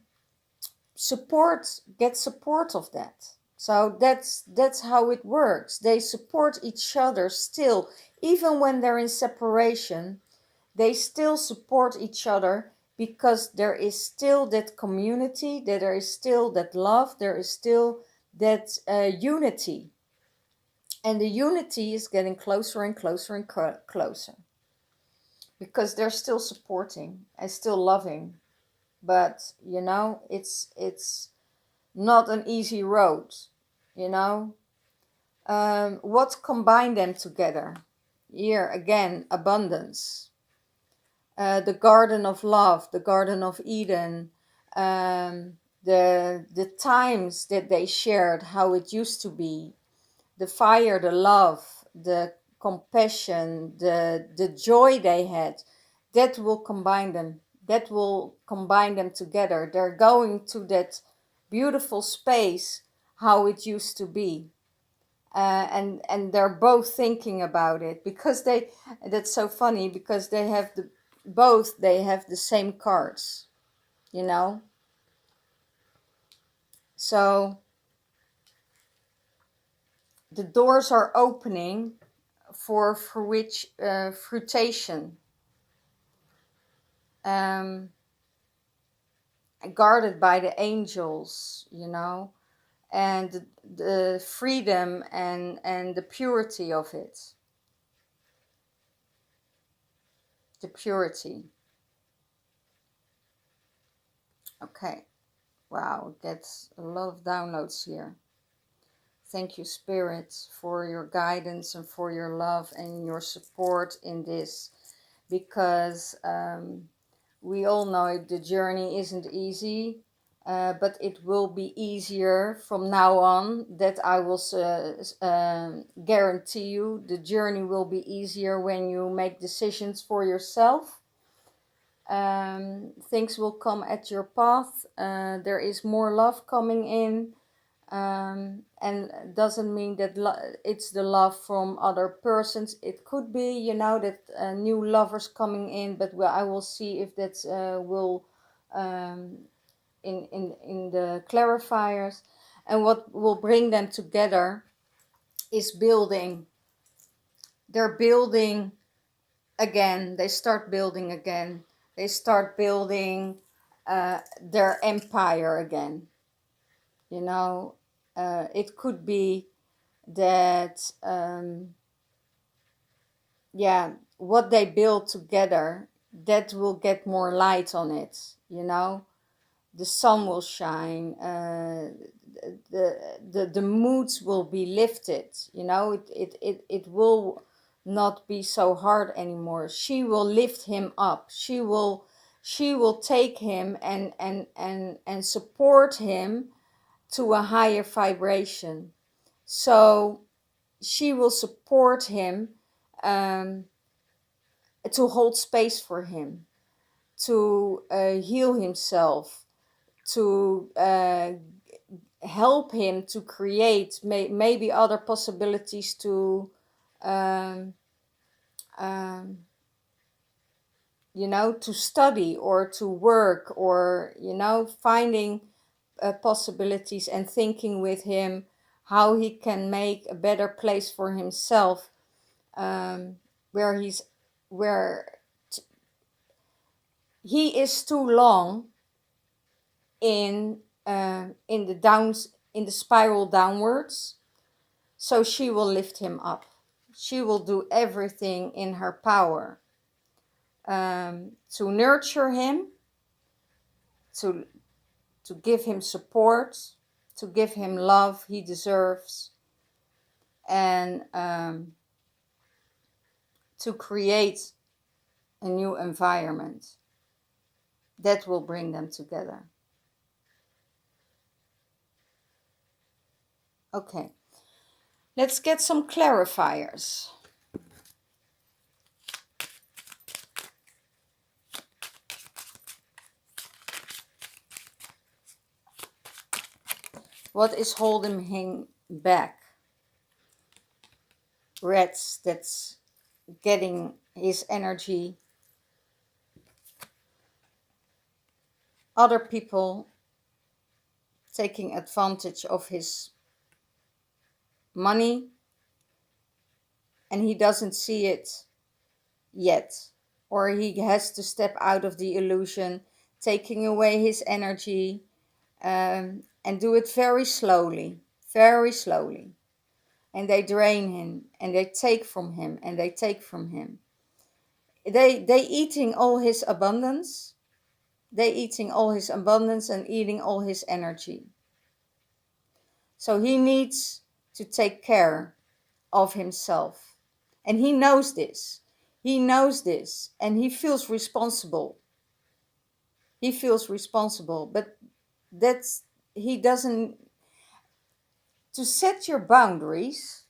support of that. So that's how it works. They support each other still, even when they're in separation. They still support each other, because there is still that community, that there is still that love, there is still that unity. And the unity is getting closer and closer and closer, because they're still supporting and still loving. But you know, it's not an easy road, you know. What combined them together? Here again, abundance. The Garden of Love, the Garden of Eden, the times that they shared, how it used to be, the fire, the love, the compassion, the joy they had, that will combine them. That will combine them together. They're going to that beautiful space, how it used to be. And they're both thinking about it, because that's so funny, because they have the same cards, you know. So the doors are opening for which fruitation. um, guarded by the angels, and the freedom and the purity of it. The purity. Okay. Wow, gets a lot of downloads here. Thank you, Spirit, for your guidance and for your love and your support in this, because we all know the journey isn't easy, but it will be easier from now on. That I will guarantee you. The journey will be easier when you make decisions for yourself. Things will come at your path. There is more love coming in, and it doesn't mean that it's the love from other persons. It could be, that new lovers coming in, but I will see if that will in the clarifiers. And what will bring them together is building. They're building again. They start building again. They start building their empire again. It could be that, what they build together, that will get more light on it. The sun will shine. The moods will be lifted. It will not be so hard anymore. She will lift him up. She will take him and support him to a higher vibration. So she will support him, to hold space for him, to heal himself, to help him to create maybe other possibilities to to study or to work, or finding possibilities and thinking with him how he can make a better place for himself, where he is too long in the spiral downwards. So she will lift him up. She will do everything in her power to nurture him, to give him support, to give him love he deserves, and to create a new environment that will bring them together. Okay, let's get some clarifiers. What is holding him back? Reds, that's getting his energy. Other people taking advantage of his money, and he doesn't see it yet, or he has to step out of the illusion, taking away his energy, and do it very slowly, and they drain him, and they take from him, and they take from him. They eating all his abundance. They eating all his abundance and eating all his energy. So he needs to take care of himself. And he knows this. He knows this. And he feels responsible. He feels responsible. But he doesn't. To set your boundaries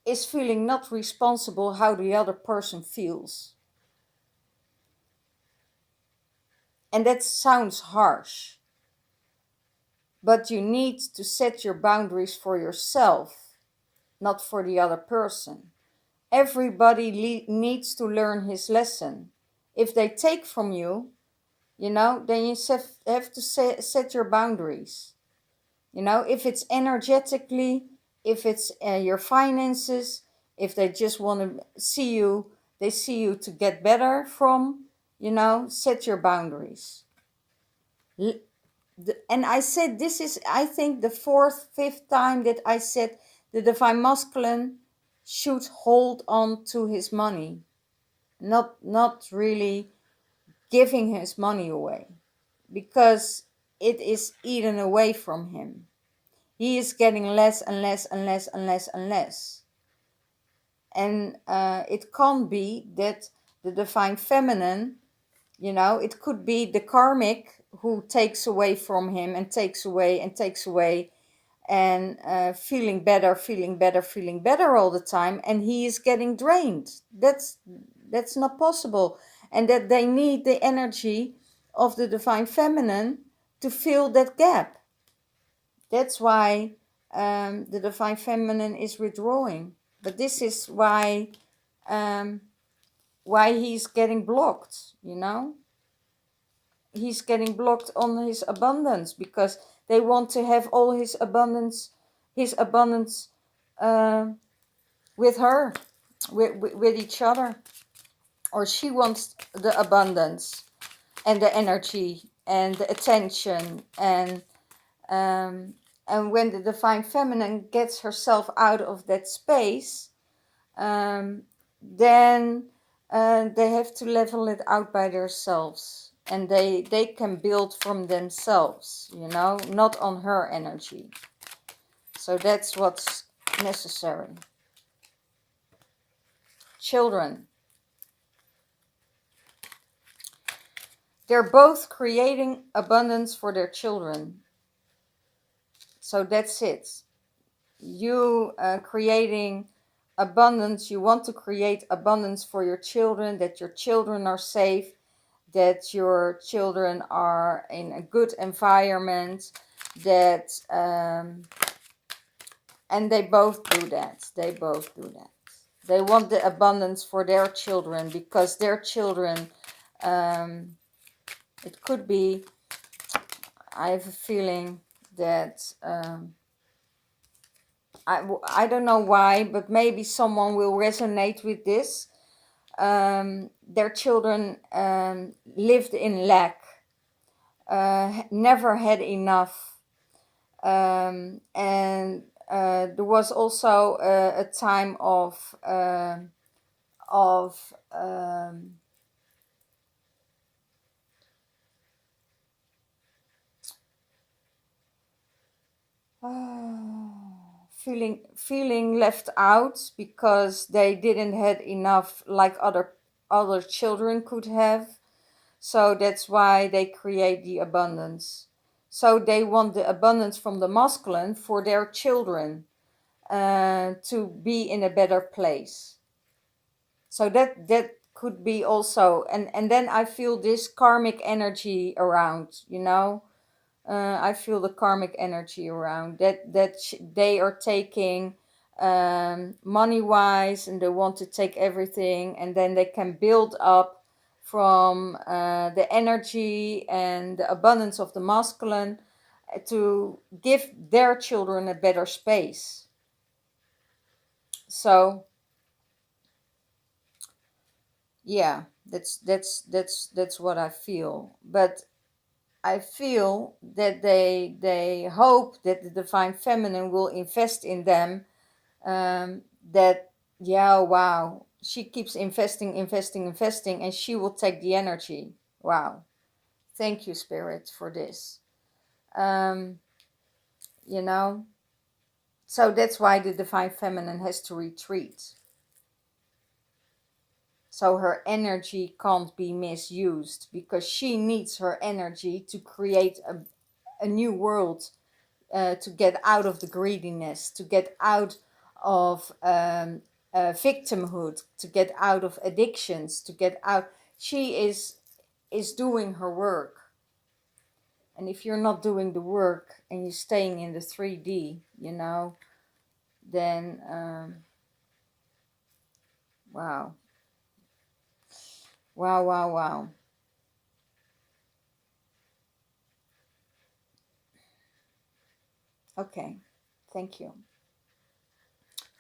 is feeling not responsible how the other person feels. And that sounds harsh. But you need to set your boundaries for yourself, not for the other person. Everybody needs to learn his lesson. If they take from you, then you have to set your boundaries. If it's energetically, if it's your finances, if they just want to see you, they see you to get better from, You know, set your boundaries. And I said, this is, I think, the fourth, fifth time that I said the divine masculine should hold on to his money, not really giving his money away, because it is eaten away from him. He is getting less and less and less and less and less. And it can't be that the divine feminine, you know, it could be the karmic who takes away from him and takes away and takes away, and feeling better, feeling better, feeling better all the time, and he is getting drained. That's not possible. And that they need the energy of the divine feminine to fill that gap. That's why the divine feminine is withdrawing. But this is um, why he's getting blocked, you know. He's getting blocked on his abundance, because they want to have all his abundance uh, with her, with each other. Or she wants the abundance and the energy and the attention, um, and when the divine feminine gets herself out of that space, then they have to level it out by themselves, and they can build from themselves, you know, not on her energy. So that's what's necessary. Children, they're both creating abundance for their children. So that's it. You creating abundance, you want to create abundance for your children, that your children are safe, that your children are in a good environment, that and they both do that. They both do that. They want the abundance for their children, because their children, it could be, I have a feeling that I don't know why, but maybe someone will resonate with this. Their children lived in lack, never had enough, and there was also a time of feeling left out, because they didn't had enough like other children could have. So that's why they create the abundance. So they want the abundance from the masculine for their children, to be in a better place. So that could be also, and then I feel this karmic energy around, you know. I feel the karmic energy around that they are taking money wise, and they want to take everything, and then they can build up from the energy and the abundance of the masculine, to give their children a better space. So yeah, that's what I feel. But I feel that they hope that the divine feminine will invest in them. That, yeah, wow, she keeps investing, investing, investing, and she will take the energy. Wow, thank you, Spirit, for this. You know, so that's why the divine feminine has to retreat. So her energy can't be misused, because she needs her energy to create a new world, to get out of the greediness, to get out of victimhood, to get out of addictions, to get out. She is doing her work. And if you're not doing the work and you're staying in the 3D, you know, then wow. Wow, wow, wow. Okay, thank you.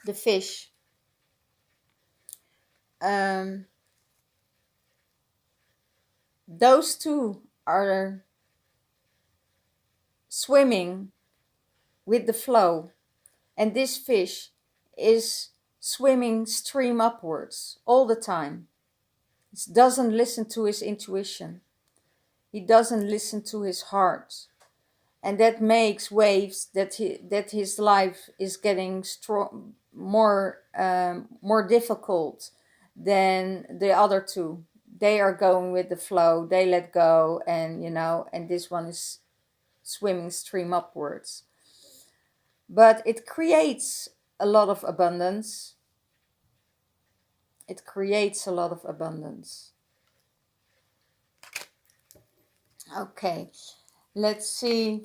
The fish. Um, those two are swimming with the flow, and this fish is swimming stream upwards all the time. He doesn't listen to his intuition. He doesn't listen to his heart. And that makes waves that his life is getting strong, more difficult than the other two. They are going with the flow, they let go, and and this one is swimming stream upwards. But it creates a lot of abundance. It creates a lot of abundance. Okay, let's see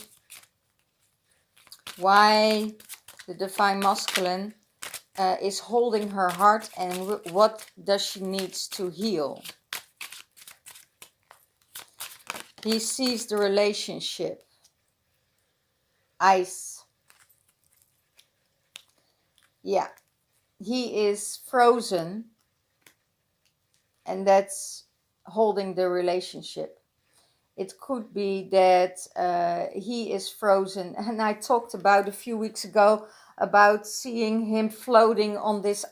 why the Divine Masculine is holding her heart, and what does she needs to heal. He sees the relationship. Ice. Yeah, he is frozen, and that's holding the relationship. It could be that he is frozen, and I talked about a few weeks ago about seeing him floating on this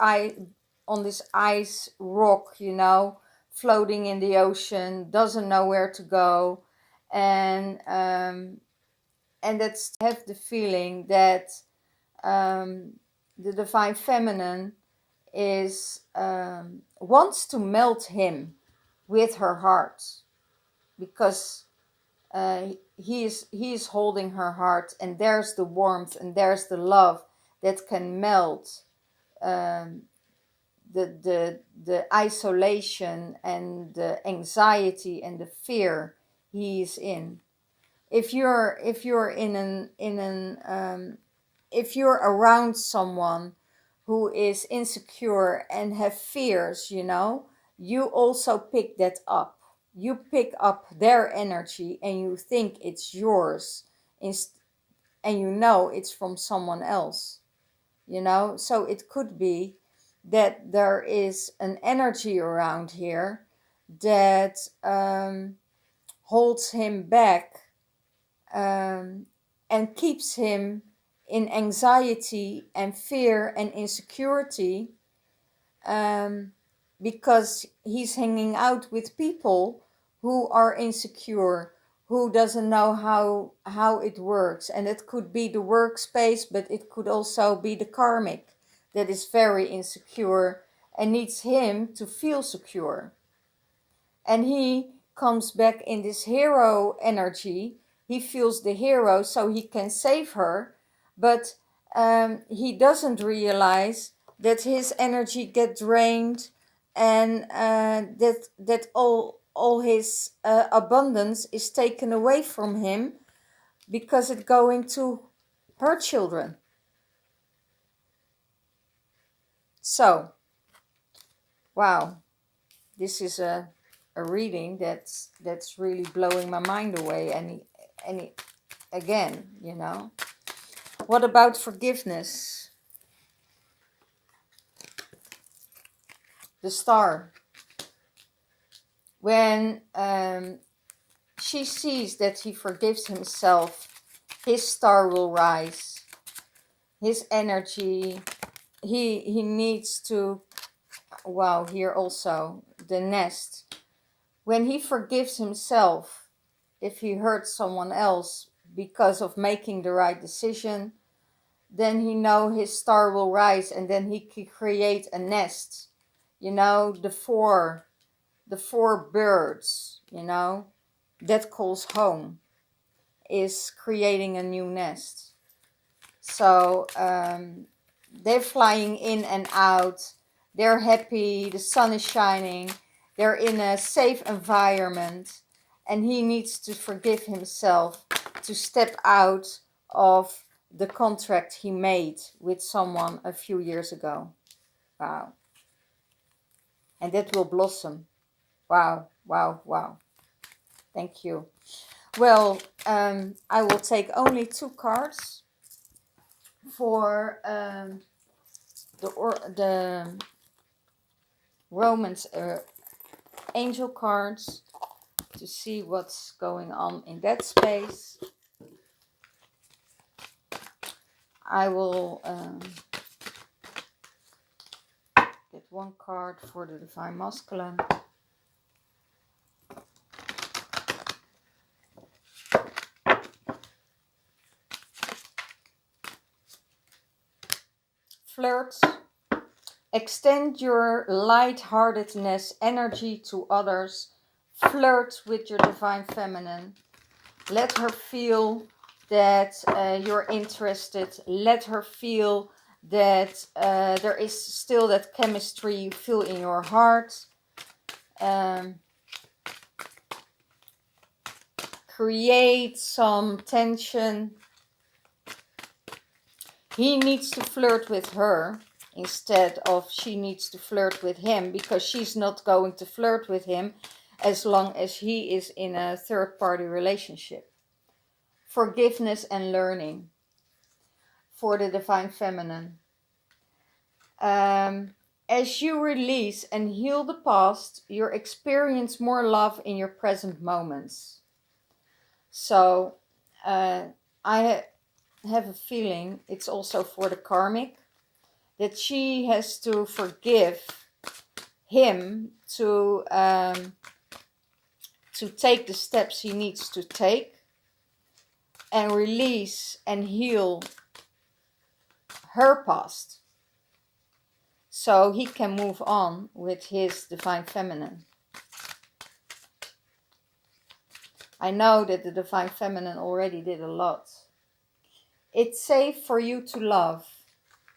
ice rock, floating in the ocean, doesn't know where to go, and that's have the feeling that the Divine Feminine is wants to melt him with her heart, because he is holding her heart, and there's the warmth and there's the love that can melt the isolation and the anxiety and the fear he is in. If you're if you're around someone who is insecure and have fears, you also pick that up. You pick up their energy and you think it's yours, and it's from someone else. So it could be that there is an energy around here that holds him back, and keeps him in anxiety and fear and insecurity, because he's hanging out with people who are insecure, who doesn't know how it works. And it could be the workspace, but it could also be the karmic that is very insecure and needs him to feel secure. And he comes back in this hero energy. He feels the hero, so he can save her, but he doesn't realize that his energy gets drained, and that all his abundance is taken away from him, because it's going to her children. So, wow, this is a reading that's really blowing my mind away. And again, what about forgiveness? The star. When she sees that he forgives himself, his star will rise. His energy, he needs to, wow, here also, the nest. When he forgives himself, if he hurt someone else because of making the right decision, then he know his star will rise, and then he can create a nest. The four birds, that calls home, is creating a new nest. So they're flying in and out. They're happy. The sun is shining. They're in a safe environment. And he needs to forgive himself to step out of the contract he made with someone a few years ago. Wow. And that will blossom. Wow, wow, wow. Thank you. Well, I will take only 2 cards for the Romance angel cards, to see what's going on in that space. I will get one card for the Divine Masculine. Flirt. Extend your lightheartedness energy to others. Flirt with your Divine Feminine. Let her feel that you're interested. Let her feel that there is still that chemistry you feel in your heart. Create some tension. He needs to flirt with her instead of she needs to flirt with him, because she's not going to flirt with him as long as he is in a third-party relationship. Forgiveness and learning for the Divine Feminine. As you release and heal the past, you experience more love in your present moments. So I have a feeling it's also for the Karmic, that she has to forgive him to take the steps he needs to take and release and heal her past, so he can move on with his Divine Feminine. I know that the Divine Feminine already did a lot. It's safe for you to love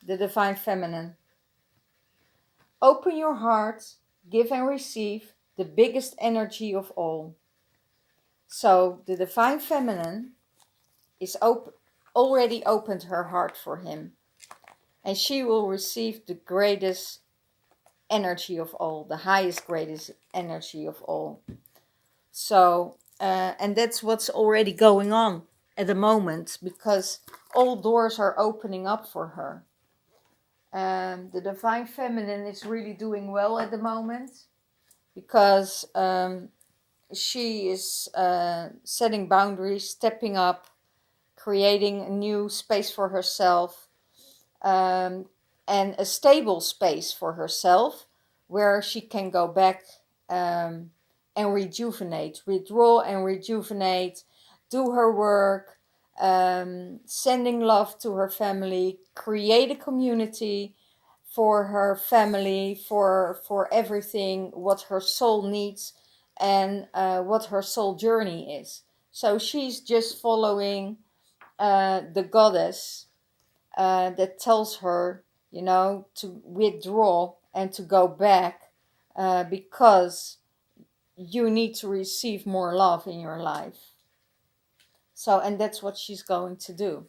the Divine Feminine. Open your heart, give and receive the biggest energy of all. So the Divine Feminine is already opened her heart for him, and she will receive the greatest energy of all, the highest, greatest energy of all. So, and that's what's already going on at the moment, because all doors are opening up for her. The Divine Feminine is really doing well at the moment, because she is setting boundaries, stepping up, creating a new space for herself, and a stable space for herself, where she can go back and rejuvenate, withdraw and rejuvenate, do her work, sending love to her family, create a community for her family, for everything what her soul needs and what her soul journey is. So she's just following the goddess that tells her, to withdraw and to go back, because you need to receive more love in your life. So, and that's what she's going to do.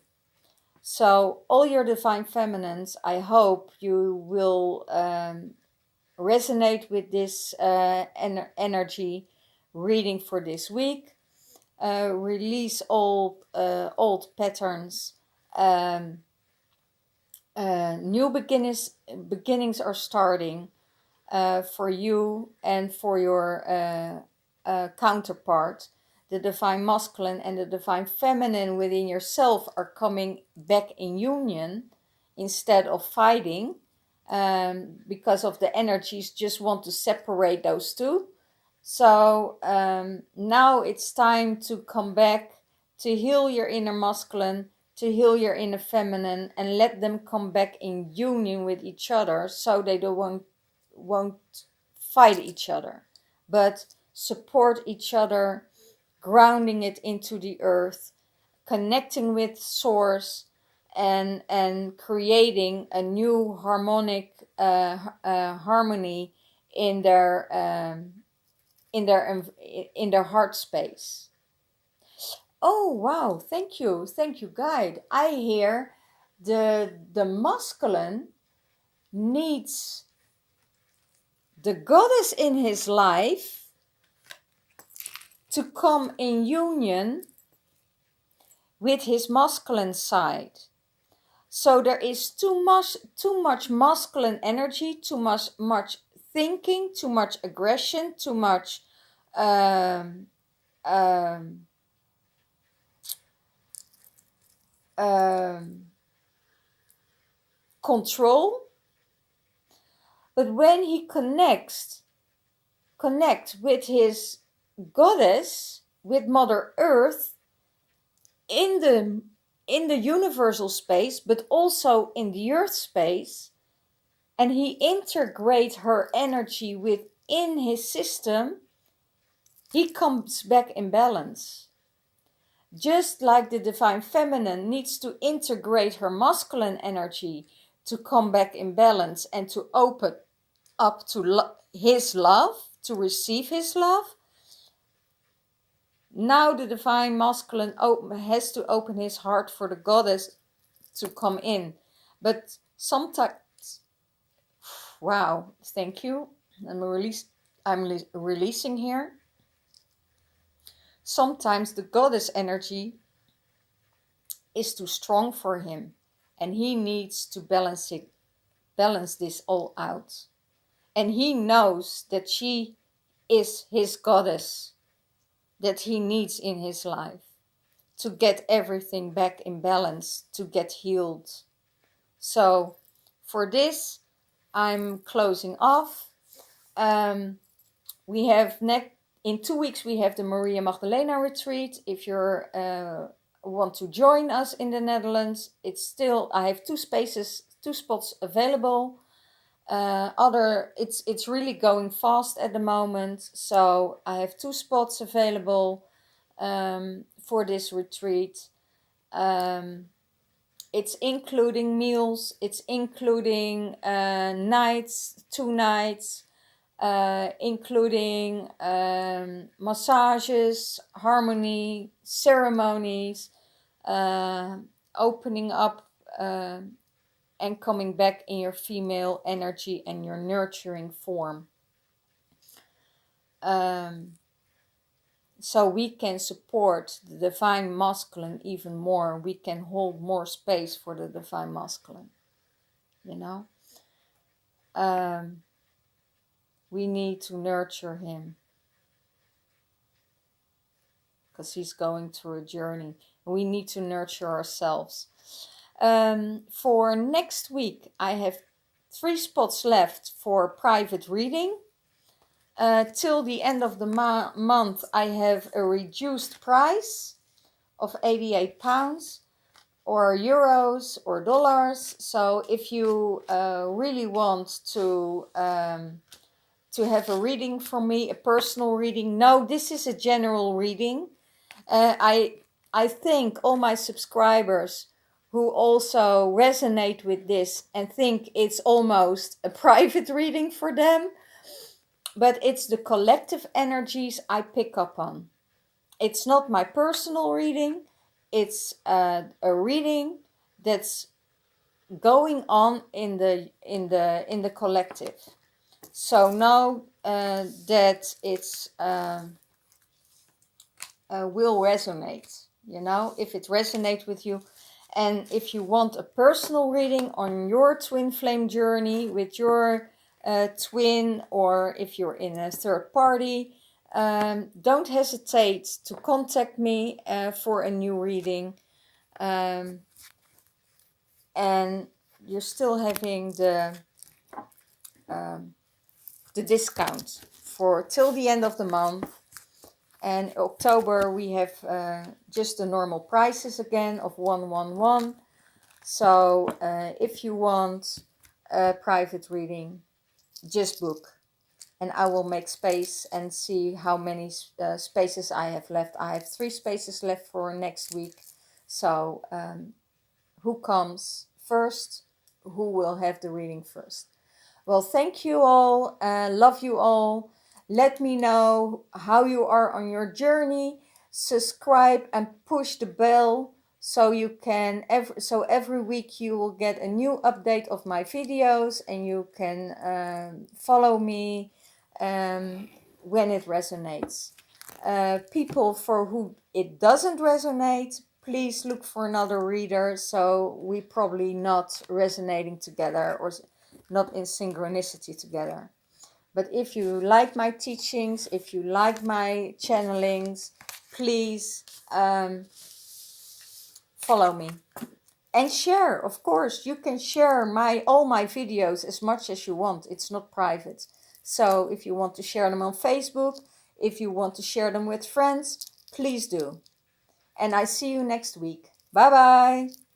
So, all your Divine Feminines, I hope you will resonate with this energy reading for this week. Release old patterns. New beginnings are starting for you and for your counterpart. The Divine Masculine and the Divine Feminine within yourself are coming back in union instead of fighting, because of the energies just want to separate those two. So now it's time to come back, to heal your inner masculine, to heal your inner feminine, and let them come back in union with each other, so they won't fight each other, but support each other, grounding it into the earth, connecting with source, and creating a new harmonic harmony in their heart space. Oh wow, thank you, guide. I hear the masculine needs the goddess in his life to come in union with his masculine side. So there is too much masculine energy, too much thinking, too much aggression, too much um, control. But when he connects with his goddess, with Mother Earth, in the universal space, but also in the earth space, and he integrates her energy within his system, he comes back in balance. Just like the divine feminine needs to integrate her masculine energy to come back in balance and to open up to his love, to receive his love. Now the divine masculine has to open his heart for the goddess to come in. But sometimes, wow, thank you. I'm releasing here. Sometimes the goddess energy is too strong for him, and he needs to balance this all out. And he knows that she is his goddess that he needs in his life to get everything back in balance, to get healed. So for this, I'm closing off. We have in 2 weeks we have the Maria Magdalena retreat. If you're want to join us in the Netherlands, I have 2 spots available. It's really going fast at the moment, so I have 2 spots available for this retreat. It's including meals, it's including nights, 2 nights, including massages, harmony, ceremonies, opening up and coming back in your female energy and your nurturing form. So we can support the divine masculine even more. We can hold more space for the divine masculine. We need to nurture him because he's going through a journey. We need to nurture ourselves. For next week, I have 3 spots left for private reading. Till the end of the month, I have a reduced price of £88 or euros or dollars. So if you really want to have a reading from me, a personal reading, no, this is a general reading. I thank all my subscribers who also resonate with this and think it's almost a private reading for them. But it's the collective energies I pick up on. It's not my personal reading. It's a reading that's going on in the collective. So know that it's will resonate. If it resonates with you. And if you want a personal reading on your twin flame journey with your twin, or if you're in a third party, don't hesitate to contact me for a new reading. And you're still having the discount for till the end of the month. And October we have just the normal prices again of 111. So if you want a private reading, just book. And I will make space and see how many spaces I have left. I have 3 spaces left for next week. So who comes first? Who will have the reading first? Well, thank you all. Love you all. Let me know how you are on your journey. Subscribe and push the bell so you can every week you will get a new update of my videos, and you can follow me when it resonates. People for who it doesn't resonate, please look for another reader. So we probably not resonating together or not in synchronicity together. But if you like my teachings, if you like my channelings, please follow me. And share, of course. You can share all my videos as much as you want. It's not private. So if you want to share them on Facebook, if you want to share them with friends, please do. And I see you next week. Bye bye.